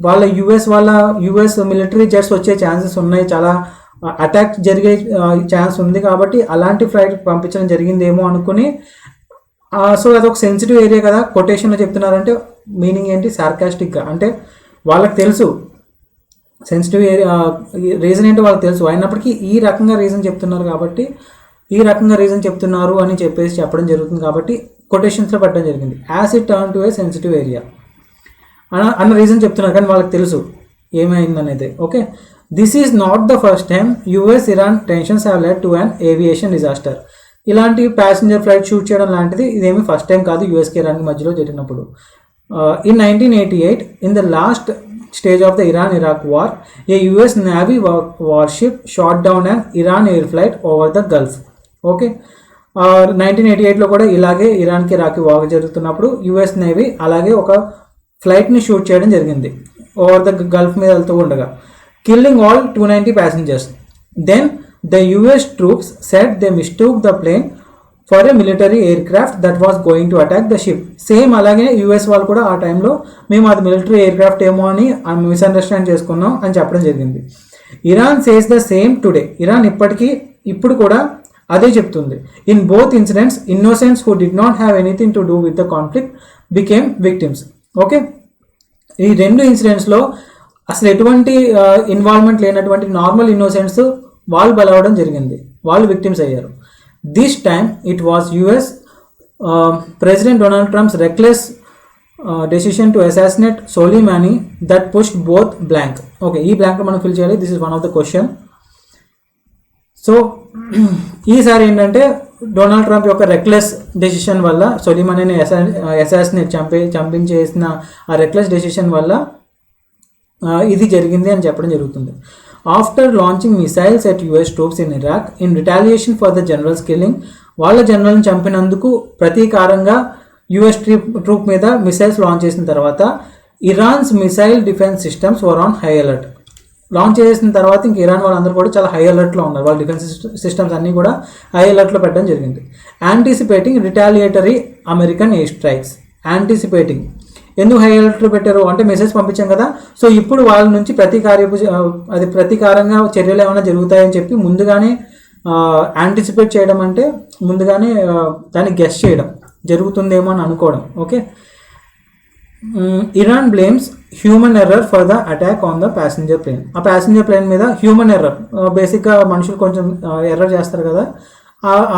Speaker 1: వాళ్ళ యుఎస్ మిలిటరీ జెట్స్ వచ్చే ఛాన్సెస్ ఉన్నాయి, చాలా అటాక్ జరిగే ఛాన్స్ ఉంది కాబట్టి అలాంటి ఫ్లైట్ పంపించడం జరిగిందేమో అనుకుని. సో అదొక సెన్సిటివ్ ఏరియా కదా కొటేషన్లో చెప్తున్నారంటే మీనింగ్ ఏంటి, సార్కాస్టిక్గా. అంటే వాళ్ళకి తెలుసు సెన్సిటివ్ ఏరియా రీజన్ ఏంటో వాళ్ళకి తెలుసు, అయినప్పటికీ ఈ రకంగా రీజన్ చెప్తున్నారు అని చెప్పడం జరుగుతుంది కాబట్టి కొటేషన్స్లో పెట్టడం జరిగింది. As it turn to a sensitive area అన్న రీజన్ చెప్తున్నారు, కానీ వాళ్ళకి తెలుసు ఏమైందనేది. Okay, this is not the first time US Iran tensions have led to an aviation disaster. ఇలాంటి ప్యాసింజర్ ఫ్లైట్ షూట్ చేయడం లాంటిది ఇదేమీ ఫస్ట్ టైం కాదు యుఎస్కి ఇరాన్కి మధ్యలో జరిగినప్పుడు. In 1988 in the last stage of the Iran-Iraq war, a US Navy warship shot down an Iran air flight over the Gulf. Okay, 1988లో కూడా ఇలాగే ఇరాన్కి ఇరాక్కి వార్ జరుగుతున్నప్పుడు యుఎస్ నేవీ అలాగే ఒక ఫ్లైట్ని షూట్ చేయడం జరిగింది ఓవర్ ద గల్ఫ్ మీద వెళ్తూ ఉండగా, killing all 290 passengers. Then the US troops said they mistook the plane for a military aircraft that was going to attack the ship. Same అలాగే US వాళ్ళు కూడా ఆ టైంలో మేము అది మిలిటరీ ఎయిర్ క్రాఫ్ట్ ఏమో అని మిస్అండర్స్టాండ్ చేసుకున్నాం అని చెప్పడం జరిగింది. Iran says the same today. Iran ఇప్పుడు కూడా అదే చెప్తుంది. In both incidents innocents who did not have anything to do with the conflict became victims. Okay, ఈ రెండు ఇన్సిడెంట్స్లో అసలు ఎటువంటి ఇన్వాల్వ్మెంట్ లేనటువంటి నార్మల్ ఇన్నోసెంట్స్ వాళ్ళు బలవడం జరిగింది, వాళ్ళు విక్టిమ్స్ అయ్యారు. This time it was US President Donald Trump's reckless decision to assassinate Soleimani that pushed both blank. Okay, ఈ blank మనం ఫిల్ చేయాలి. This is one of the question. So ఈసారి ఏంటంటే డొనాల్డ్ ట్రంప్ యొక్క రెక్లెస్ డెసిషన్ వల్ల సొలీమానీని assassinate చంపించేసిన ఆ reckless decision వల్ల ఇది జరిగింది అని చెప్పడం జరుగుతుంది. After launching missiles at US troops in Iraq in retaliation for the generals killing, వాళ్ళ జనరల్ని చంపినందుకు ప్రతీకారంగా యుఎస్ ట్రూప్ మీద మిసైల్స్ లాంచ్ చేసిన తర్వాత Iran's missile defence systems were on high alert. Launch చేసిన తర్వాత ఇంక ఇరాన్ వాళ్ళందరూ కూడా చాలా హై అలర్ట్లో ఉన్నారు, వాళ్ళ డిఫెన్స్ సిస్టమ్స్ అన్నీ కూడా హై అలర్ట్లో పెట్టడం జరిగింది. Anticipating retaliatory American air strikes. Anticipating ఎందుకు హై అలర్ట్ పెట్టారు అంటే మెసేజ్ పంపించాం కదా, సో ఇప్పుడు వాళ్ళ నుంచి ప్రతీకారంగా చర్యలు ఏమైనా జరుగుతాయని చెప్పి ముందుగానే యాంటిసిపేట్ చేయడం అంటే ముందుగానే దాన్ని గెస్ చేయడం, జరుగుతుందేమో అని అనుకోవడం. Okay, Iran blames human error for the attack on the passenger plane. ఆ ప్యాసింజర్ ప్లేన్ మీద హ్యూమన్ ఎర్రర్, బేసిక్గా మనుషులు కొంచెం ఎర్రర్ చేస్తారు కదా,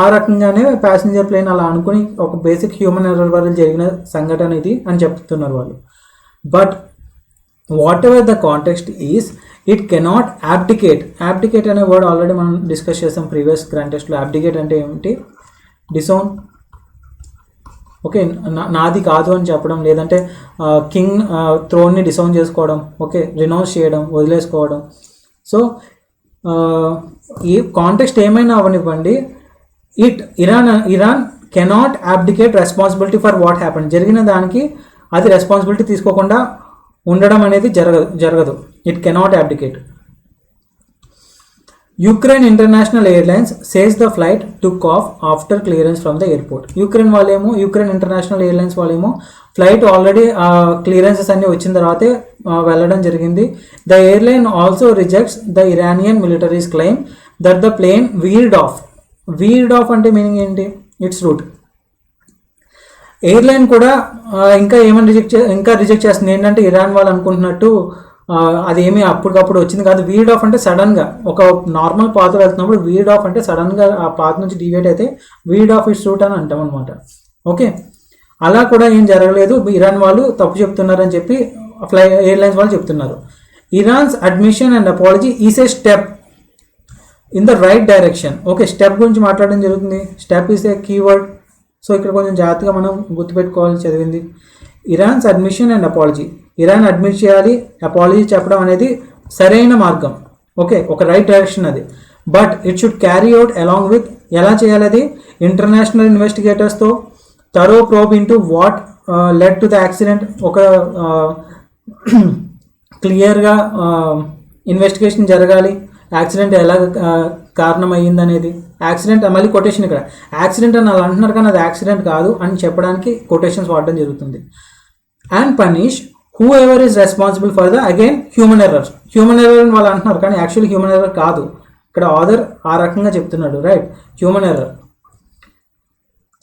Speaker 1: ఆ రకంగానే ప్యాసింజర్ ప్లేన్ అలా అనుకుని ఒక బేసిక్ హ్యూమన్ ఎర్రర్ వల్ల జరిగిన సంఘటన ఇది అని చెప్తున్నారు వాళ్ళు. But whatever the context is, it cannot abdicate అనే వర్డ్ ఆల్రెడీ మనం డిస్కస్ చేసాం ప్రీవియస్ గ్రాండ్ టెస్ట్లో. అబ్డికేట్ అంటే ఏమిటి? డిసోన్, ఓకే, నాది కాదు అని చెప్పడం, లేదంటే కింగ్ థ్రోన్ని డిసౌన్ చేసుకోవడం, ఓకే, రినౌన్స్ చేయడం, వదిలేసుకోవడం. సో ఈ కాంటెక్స్ట్ ఏమైనా అవనివ్వండి, Iran cannot abdicate responsibility for what happen. జరిగిన దానికి అది రెస్పాన్సిబిలిటీ తీసుకోకుండా ఉండడం అనేది జరగదు. It cannot abdicate. Ukraine international airlines says the flight took off after clearance from the airport. Ukraine international airlines వాళ్ళేమో ఫ్లైట్ ఆల్రెడీ క్లియరెన్సెస్ అన్నీ వచ్చిన తర్వాతే వెళ్ళడం జరిగింది. The airline also rejects the Iranian military's claim that the plane veered off అంటే meaning ఏంటి? It's route. Airline కూడా ఇంకా రిజెక్ట్ చేస్తుంది. ఏంటంటే ఇరాన్ వాళ్ళు అనుకుంటున్నట్టు అదేమీ అప్పటికప్పుడు వచ్చింది కాదు. వీర్డ్ ఆఫ్ అంటే సడన్గా ఒక నార్మల్ పాత్ వెళ్తున్నప్పుడు వీర్డ్ ఆఫ్ అంటే సడన్గా ఆ పాత్ నుంచి డివేట్ అయితే వీర్డ్ ఆఫ్ ఇట్స్ రూట్ అని అంటాం అనమాట. ఓకే, అలా కూడా ఏం జరగలేదు, ఇరాన్ వాళ్ళు తప్పు చెప్తున్నారని చెప్పి ఎయిర్లైన్స్ వాళ్ళు చెప్తున్నారు. Iran's admission and apology is a step in the right direction. Okay, step గురించి మాట్లాడడం జరుగుతుంది. Step is a keyword. So ఇక్కడ కొంచెం జాగ్రత్తగా మనం గుర్తుపెట్టుకోవాలి చదివింది. Iran's admission and apology, Iran admit చేయాలి, అపాలజీ చెప్పడం అనేది సరైన మార్గం. ఓకే, ఒక రైట్ డైరెక్షన్ అది. But it should carry out along with, ఎలా చేయాలి అది? ఇంటర్నేషనల్ ఇన్వెస్టిగేటర్స్తో thorough probe into what led to the accident. ఒక క్లియర్గా ఇన్వెస్టిగేషన్ జరగాలి, యాక్సిడెంట్ ఎలా కారణమయ్యింది అనేది. యాక్సిడెంట్, మళ్ళీ కొటేషన్ ఇక్కడ యాక్సిడెంట్ అని అలా అంటున్నారు కానీ అది యాక్సిడెంట్ కాదు అని చెప్పడానికి కొటేషన్స్ వాడడం జరుగుతుంది. And punish who ever is responsible for the again human errors. Human error అని వాళ్ళు అంటున్నారు కానీ యాక్చువల్లీ హ్యూమన్ ఎర్రర్ కాదు, ఇక్కడ ఆథర్ ఆ రకంగా చెప్తున్నాడు, right? Human error.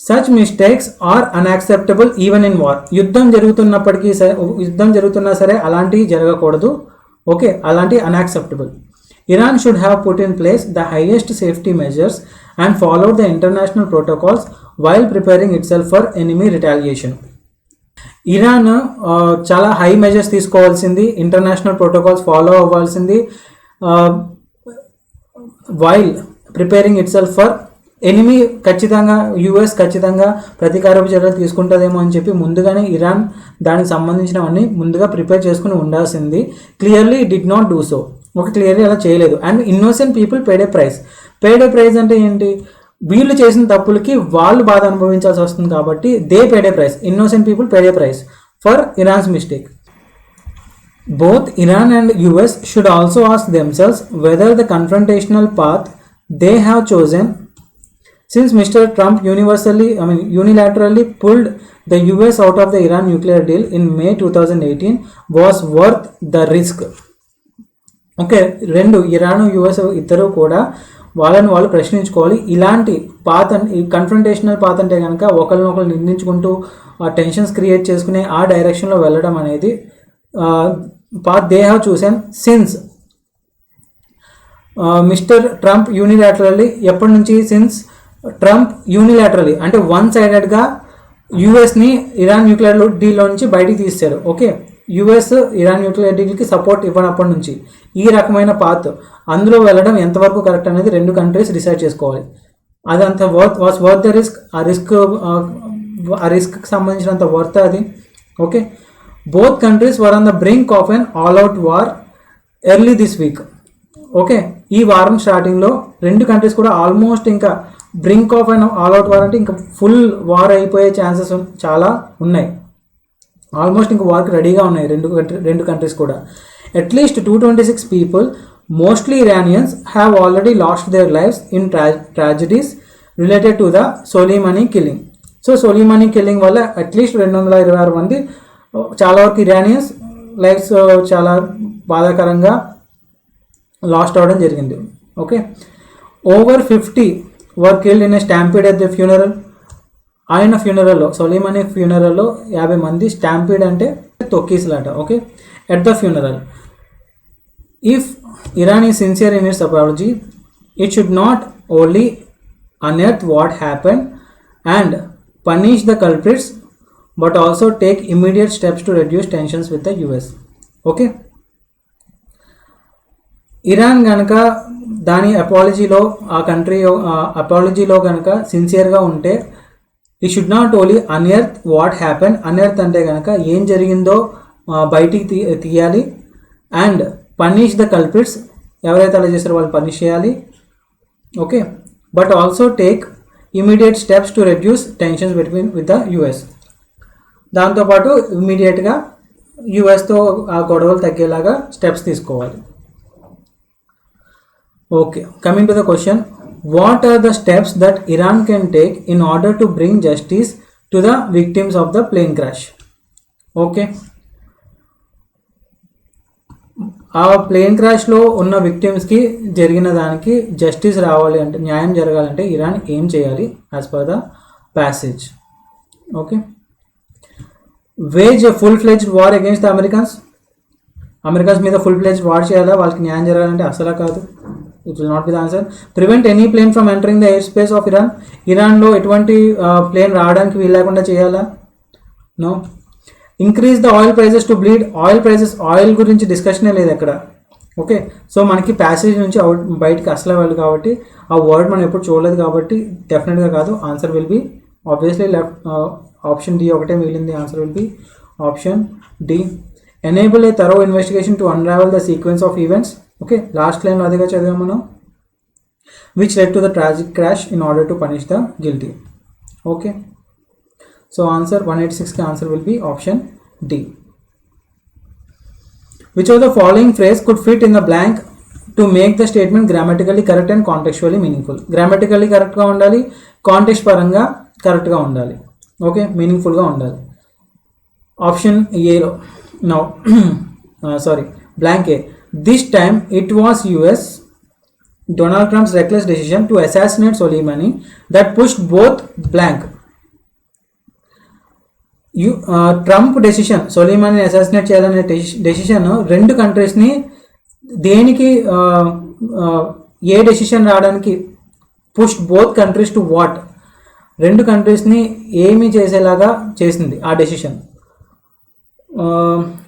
Speaker 1: Such mistakes are unacceptable even in war. యుద్ధం జరుగుతున్నా సరే అలాంటివి జరగకూడదు. ఓకే, అలాంటి unacceptable. Iran should have put in place the highest safety measures and followed the international protocols while preparing itself for enemy retaliation. Iran చాలా high measures తీసుకోవాల్సింది, international protocols follow అవ్వాల్సింది, while preparing itself for enemy. ఖచ్చితంగా US ఖచ్చితంగా ప్రతీకారపు చర్యలు తీసుకుంటుందేమో అని చెప్పి ముందుగానే ఇరాన్ దానికి సంబంధించినవన్నీ ముందుగా ప్రిపేర్ చేసుకుని ఉండాల్సింది. Clearly did not do so. ఒక క్లియర్లీ అలా చేయలేదు. And innocent people paid A price అంటే ఏంటి? వీళ్ళు చేసిన తప్పులకి వాళ్ళు బాధ అనుభవించాల్సి వస్తుంది కాబట్టి they paid A price. Innocent people paid A price for Iran's mistake. Both Iran and US should also ask themselves whether the confrontational path they have chosen since Mr. Trump unilaterally pulled the US out of the Iran nuclear deal in May 2018 was worth the risk. Okay, రెండు Iran US ఇద్దరు కూడా వాళ్ళని వాళ్ళు ప్రశ్నించుకోవాలి. ఇలాంటి confrontational path అంటే కనుక ఒకరినొకరు నిందించుకుంటూ tensions create చేసుకునే ఆ డైరెక్షన్లో వెళ్ళడం అనేది path they have chosen since mister Trump unilaterally. ఎప్పటి నుంచి? సిన్స్ ట్రంప్ యూనిలాటరల్లీ అంటే వన్ సైడెడ్గా యూఎస్ని ఇరాన్ న్యూక్లియర్ డీల్లో నుంచి బయటికి తీశారు. ఓకే, యుఎస్ ఇరాన్ న్యూక్లియర్ డీల్కి సపోర్ట్ ఇవ్వనప్పటి నుంచి ఈ రకమైన పాత్ అందులో వెళ్ళడం ఎంతవరకు కరెక్ట్ అనేది రెండు కంట్రీస్ డిసైడ్ చేసుకోవాలి. అదంత వర్త్ ద రిస్క్. ఆ రిస్క్కి సంబంధించినంత వర్త్ అది. Okay, both countries were on the brink of an all out war early this week. Okay, ఈ వారం స్టార్టింగ్లో రెండు కంట్రీస్ కూడా ఆల్మోస్ట్ ఇంకా brink of and all out war అంటే ఇంకా ఫుల్ వార్ అయిపోయే ఛాన్సెస్ చాలా ఉన్నాయి. ఆల్మోస్ట్ ఇంకా వార్కి రెడీగా ఉన్నాయి రెండు కంట్రీస్ కూడా. At least 226 people, mostly Iranians, have already lost their lives in tragedies related to the Soleimani killing. So Soleimani killing వల్ల అట్లీస్ట్ 226 మంది చాలా వరకు ఇరానియన్స్ లైఫ్స్ చాలా బాధాకరంగా లాస్ట్ అవ్వడం జరిగింది. Okay, over 50 were killed in a stampede at the funeral. ఆయన ఫ్యూనరల్లో, సొలైమానీ ఫ్యూనరల్లో 50 మంది, స్టాంపీడ్ అంటే తొక్కీసులాట. Okay, at the funeral. If Iran is sincere in its apology, it should not only unearth what happened and punish the culprits but also take immediate steps to reduce tensions with the US. Okay, Iran కనుక దాని అపాలజీలో, ఆ country అపాలజీలో కనుక సిన్సియర్గా ఉంటే ఈ should not only unearth what happen, unearth అంటే కనుక ఏం జరిగిందో బయటికి తీయాలి, అండ్ పనిష్ ద కల్ప్రిట్స్, ఎవరైతే అలా చేస్తారో వాళ్ళు పనిష్ చేయాలి. Okay, but also take immediate steps to reduce tensions between with the US. దాంతోపాటు ఇమీడియట్గా యుఎస్తో ఆ గొడవలు తగ్గేలాగా స్టెప్స్ తీసుకోవాలి. Okay, coming to the question, what are the steps that Iran can take in order to bring justice to the victims of the plane crash? Okay, ఆ plane క్రాష్లో ఉన్న విక్టిమ్స్కి జరిగిన దానికి జస్టిస్ రావాలి అంటే, న్యాయం జరగాలంటే ఇరాన్ ఏం చేయాలి as per the passage? Okay, wage full fledged war against the Americans మీద ఫుల్ ఫ్లెజ్డ్ వార్ చేయాలా, వాళ్ళకి న్యాయం జరగాలంటే? అసలు కాదు, it will not be the answer. Prevent any plane from entering the airspace of Iran, ఇరాన్లో ఎటువంటి plane రావడానికి వీలు లేకుండా చేయాలా? No. Increase the oil prices to bleed, oil prices, oil గురించి డిస్కషనే లేదు అక్కడ. ఓకే, సో మనకి ప్యాసేజ్ నుంచి బయటికి అసలు వెళ్ళదు కాబట్టి ఆ వర్డ్ మనం ఎప్పుడు చూడలేదు కాబట్టి డెఫినెట్గా కాదు. Answer will be obviously left, option D ఒకటే మిగిలింది. Answer will be option D. Enable a thorough investigation to unravel the sequence of events. Okay, last లైన్లో అదిగా చదివాం మనం. Which led to the tragic crash in order to punish the guilty. Okay, so answer 186 ka answer will be option D. Which of the following phrase could fit in the blank to make the statement grammatically correct and contextually meaningful? Grammatically correct ga undali, context paranga correct ga undali. Okay, meaningful ga undali. Option A lo, no sorry, blank A. This time it was US Donald Trump's reckless decision to assassinate Soleimani that pushed both blank. Trump decision, Soleimani assassinate చేయాలనే decision రెండు కంట్రీస్ని దేనికి, ఏ decision రావడానికి, push both countries to what, రెండు కంట్రీస్ని ఏమి చేసేలాగా చేసింది ఆ decision.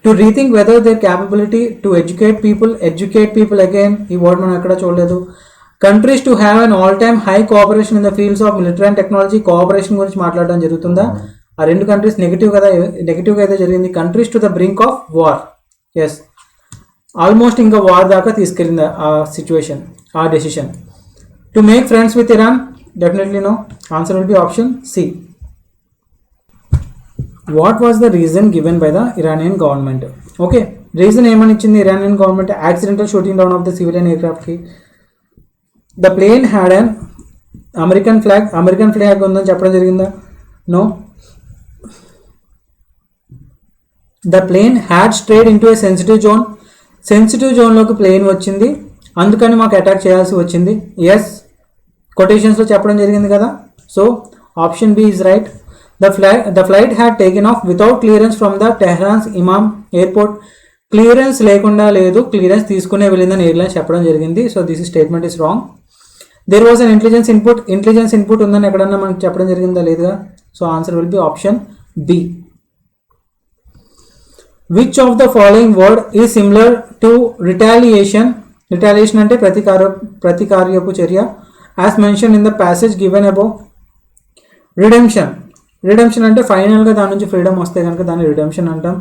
Speaker 1: To rethink whether their capability to educate people again, ఈ వర్డ్ మనం ఎక్కడ చూడలేదు. Countries to have an all time high cooperation in the fields of military and technology, cooperation గురించి మాట్లాడడం జరుగుతుందా? ఆ రెండు కంట్రీస్ నెగిటివ్గా అయితే జరిగింది. Countries to the brink of war, yes, almost ఇంకా వార్ దాకా తీసుకెళ్ళింది ఆ సిచ్యువేషన్, ఆ decision. To make friends with Iran, definitely no. Answer will be option C. What was the reason given by the Iranian government? Okay, reason ఏమని ఇచ్చింది Iranian government? Accidental shooting down of the civilian ఎయిర్క్రాఫ్ట్కి. The plane had an American flag ఉందని చెప్పడం జరిగిందా? No. The plane had strayed into a sensitive జోన్లోకి plane వచ్చింది, అందుకని మాకు అటాక్ చేయాల్సి వచ్చింది. ఎస్, కొటేషన్స్లో చెప్పడం జరిగింది కదా. So option B is right. The flight had taken off without clearance from the Tehran's Imam airport. Clearance లేకుండా లేదు, క్లియరెన్స్ తీసుకునే వెళ్ళిందని ఎయిర్లైన్స్ చెప్పడం జరిగింది. So this statement is wrong. There was an intelligence input ఉందని ఎక్కడన్నా మనకు చెప్పడం జరిగిందా? లేదుగా. So answer will be option B. Which of the following word is similar to retaliation? Retaliation అంటే ప్రతికార్యపు చర్య. As mention in the passage given above. Redemption అంటే ఫైనల్గా దాని నుంచి ఫ్రీడమ్ వస్తే కనుక దాన్ని రిడెంప్షన్ అంటాం.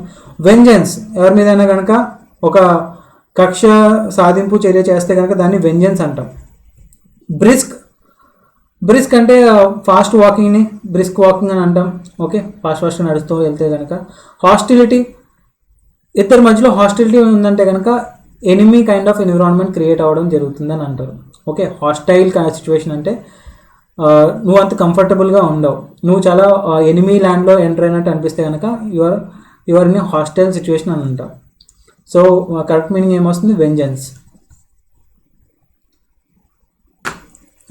Speaker 1: వెంజెన్స్, ఎవరి మీదైనా కనుక ఒక కక్ష సాధింపు చర్య చేస్తే కనుక దాన్ని వెంజెన్స్ అంటాం. బ్రిస్క్ అంటే ఫాస్ట్ వాకింగ్ని బ్రిస్క్ వాకింగ్ అని అంటాం. ఓకే, ఫాస్ట్ నడుస్తూ వెళ్తే కనుక. హాస్టిలిటీ, ఇద్దరి మధ్యలో హాస్టిలిటీ ఉందంటే కనుక enemy kind of environment create అవ్వడం జరుగుతుందని అంటారు. ఓకే, హాస్టైల్ సిచ్యువేషన్ అంటే నువ్వు అంత కంఫర్టబుల్గా ఉండవు, నువ్వు చాలా ఎనిమీ ల్యాండ్లో ఎంటర్ అయినట్టు అనిపిస్తే కనుక you are you are in a hostile situation అని అంటాం. సో కరెక్ట్ మీనింగ్ ఏమొస్తుంది, vengeance.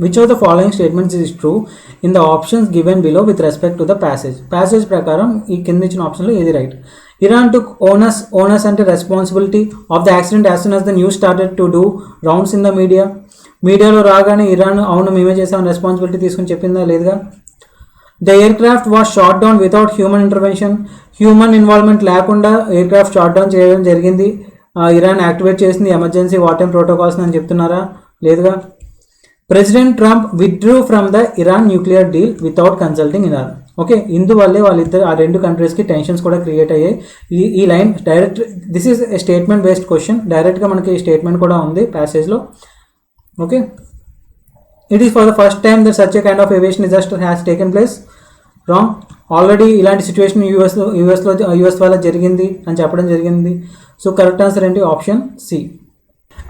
Speaker 1: Which of the following statements is true in the options given below with respect to the passage ప్రకారం ఈ కింద ఇచ్చిన ఆప్షన్లో ఏది రైట్? ఇరాన్ టుక్ ఓనస్ అంటే responsibility of the accident as soon as the news started to do rounds in the మీడియాలో రాగానే Iran అవును మేమే చేసామని రెస్పాన్సిబిలిటీ తీసుకుని చెప్పిందా లేదుగా? The aircraft was shot down without human intervention, human involvement లేకుండా ఎయిర్ క్రాఫ్ట్ షాట్ డౌన్ చేయడం జరిగింది, ఇరాన్ యాక్టివేట్ చేసింది ఎమర్జెన్సీ వార్ టైమ్ ప్రోటోకాల్స్ అని చెప్తున్నారా? లేదుగా. President Trump withdrew from the Iran nuclear deal without consulting Iran. Okay, ఇందువల్లే వాళ్ళిద్దరు ఆ రెండు కంట్రీస్కి టెన్షన్స్ కూడా క్రియేట్ అయ్యాయి. ఈ line direct, this is a statement based question, డైరెక్ట్గా మనకి స్టేట్మెంట్ కూడా ఉంది ప్యాసేజ్లో. Okay, it is for the first time that such a kind of aviation disaster has taken place. Wrong, already ఇలాంటి సిచ్యువేషన్ యూఎస్ వల్ల జరిగింది అని చెప్పడం జరిగింది. సో కరెక్ట్ ఆన్సర్ ఏంటి? Option C.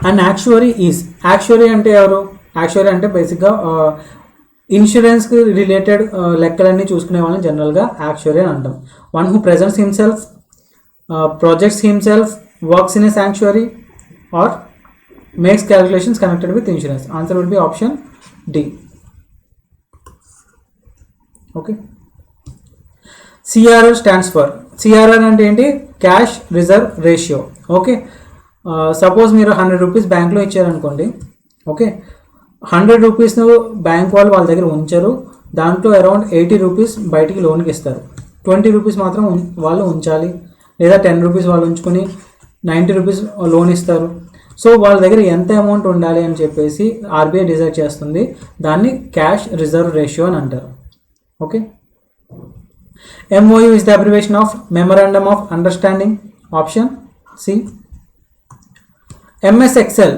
Speaker 1: అండ్ యాక్చువరీ అంటే ఎవరు? యాక్చువరీ అంటే బేసిక్గా ఇన్సూరెన్స్కి రిలేటెడ్ లెక్కలన్నీ చూసుకునే వాళ్ళని జనరల్గా యాక్చువరీ అని అంటాం. One who presents himself, projects himself, works in a sanctuary, or makes calculations connected with insurance. Answer will be option D. Okay. CRR stands for, CRR అంటే ఏంటి? Cash reserve ratio. Okay, suppose మీరు 100 rupees బ్యాంక్లో ఇచ్చారనుకోండి. Okay, 100 rupees bank వాళ్ళ దగ్గర ఉంచారు, దాంట్లో around 80 rupees బయటికి లోన్కి ఇస్తారు, 20 రూపీస్ మాత్రం వాళ్ళు ఉంచాలి, లేదా 10 రూపీస్ వాళ్ళు ఉంచుకొని 90 రూపీస్ లోన్ ఇస్తారు. సో వాళ్ళ దగ్గర ఎంత అమౌంట్ ఉండాలి అని చెప్పేసి ఆర్బీఐ డిసైడ్ చేస్తుంది, దాన్ని క్యాష్ రిజర్వ్ రేషియో అని అంటారు. Okay, MOU is the abbreviation of Memorandum of Understanding. Option C. MS Excel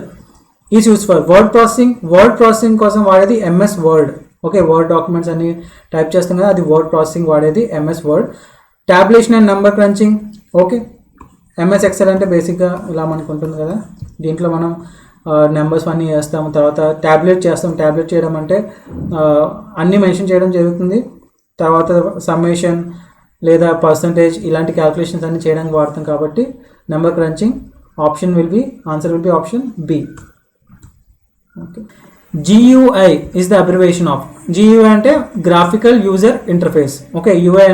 Speaker 1: is used for word processing. Word processing కోసం వాడేది MS Word. Okay, word documents అన్ని టైప్ చేస్తాం కదా, అది వర్డ్ ప్రాసెసింగ్ వాడేది MS Word. Tabulation and number crunching. Okay, MS Excel అంటే బేసిక్గా ఇలా మనకు ఉంటుంది కదా, దీంట్లో మనం నెంబర్స్ అన్నీ వేస్తాము, తర్వాత ట్యాబ్లెట్ చేస్తాం. ట్యాబ్లెట్ చేయడం అంటే అన్నీ మెన్షన్ చేయడం జరుగుతుంది, తర్వాత సమ్మేషన్ లేదా పర్సంటేజ్ ఇలాంటి క్యాల్కులేషన్స్ అన్ని చేయడానికి వాడతాం కాబట్టి number crunching. Option will be, answer will be option B. Okay, GUI is the abbreviation of, GUI అంటే graphical user interface. Okay, UI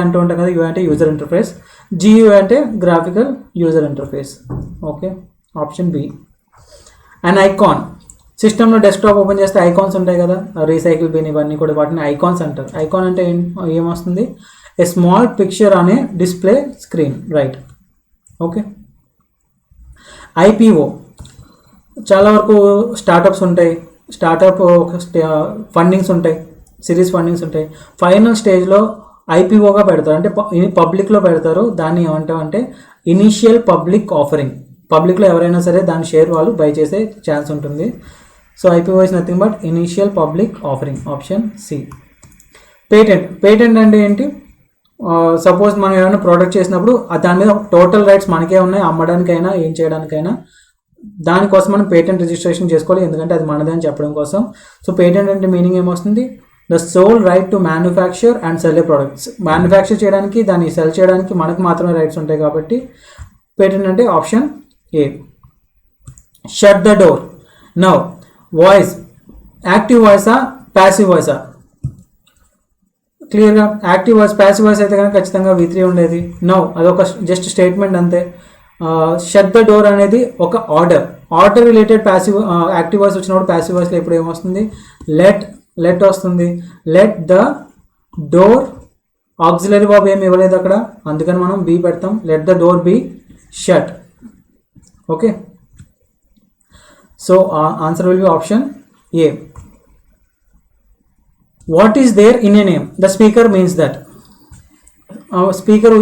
Speaker 1: అంటూ ఉంటాం కదా, UI అంటే యూజర్ ఇంటర్ఫేస్, GUI అంటే graphical user interface. Okay, option B. And icon, సిస్టంలో desktop open చేస్తే icons ఉంటాయి కదా, రీసైకిల్ బిన్ ఇవన్నీ కూడా, వాటిని ఐకాన్స్ అంటారు. ఐకాన్ అంటే ఏమొస్తుంది? A small picture on a display screen, right. Okay, IPO చాలా వరకు స్టార్టప్స్ ఉంటాయి, స్టార్టప్ ఫండింగ్స్ ఉంటాయి, సిరీస్ ఫండింగ్స్ ఉంటాయి, ఫైనల్ స్టేజ్లో IPOగా పెడతారు, అంటే పబ్లిక్లో పెడతారు. దాన్ని ఏమంటామంటే ఇనీషియల్ పబ్లిక్ ఆఫరింగ్. పబ్లిక్లో ఎవరైనా సరే దాని షేర్ వాళ్ళు బై చేసే ఛాన్స్ ఉంటుంది. So IPO is nothing but initial public offering. Option C. Patent అంటే ఏంటి? సపోజ్ మనం ఏమైనా ప్రోడక్ట్ చేసినప్పుడు దాని మీద టోటల్ రైట్స్ మనకే ఉన్నాయి, అమ్మడానికైనా ఏం చేయడానికైనా. దానికోసం మనం పేటెంట్ రిజిస్ట్రేషన్ చేసుకోవాలి, ఎందుకంటే అది మనదే అని చెప్పడం కోసం. సో పేటెంట్ అంటే మీనింగ్ ఏమొస్తుంది? The sole right to manufacture and sell a products. Manufacture చేయడానికి, దాన్ని సెల్ చేయడానికి మనకు మాత్రమే రైట్స్ ఉంటాయి కాబట్టి పేటెంట్ అంటే option A. Shut the door. Now voice active వాయిసా ప్యాసివ్ వాయిసా? క్లియర్గా యాక్టివ్ వాయిస్. ప్యాసివ్ వాయిస్ అయితే కనుక ఖచ్చితంగా V3 ఉండేది. నౌ అదొక జస్ట్ స్టేట్మెంట్ అంతే. షట్ ద డోర్ అనేది ఒక order related. Passive active voice వచ్చినప్పుడు ప్యాసివ్ వాయిస్లో ఇప్పుడు ఏమొస్తుంది? లెట్ వస్తుంది. Let the door, auxiliary verb ఏమి ఇవ్వలేదు అక్కడ, అందుకని మనం బి పెడతాం. Let the door be shut. Okay, so answer will be option A. What is there in a name? The speaker means that. Speaker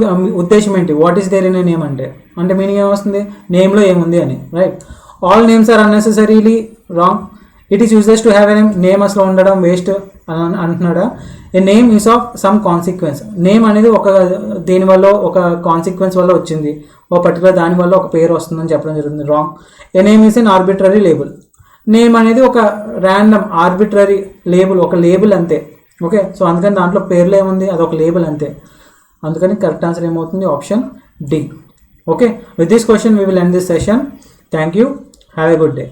Speaker 1: ఉద్దేశం ఏంటి? What is there in a name అంటే meaning ఏమొస్తుంది? నేమ్లో ఏముంది అని, right. All names are unnecessarily wrong. It is useless to have a name అసలు ఉండడం waste అని అంటున్నాడా? A name is of some consequence. Name అనేది ఒక దీనివల్ల ఒక కాన్సిక్వెన్స్ వల్ల వచ్చింది, ఒక పర్టికులర్ దానివల్ల ఒక పేరు వస్తుందని చెప్పడం జరుగుతుంది. Wrong. A name is an arbitrary label. Name అనేది ఒక ర్యాండమ్ ఆర్బిట్రరీ లేబుల్, ఒక లేబుల్ అంతే. ఓకే, సో అందుకని దాంట్లో పేర్లు ఏముంది? అదొక లేబుల్ అంతే. అందుకని కరెక్ట్ ఆన్సర్ ఏమవుతుంది option D. Okay, with this question we will end this session. Thank you, have a good day.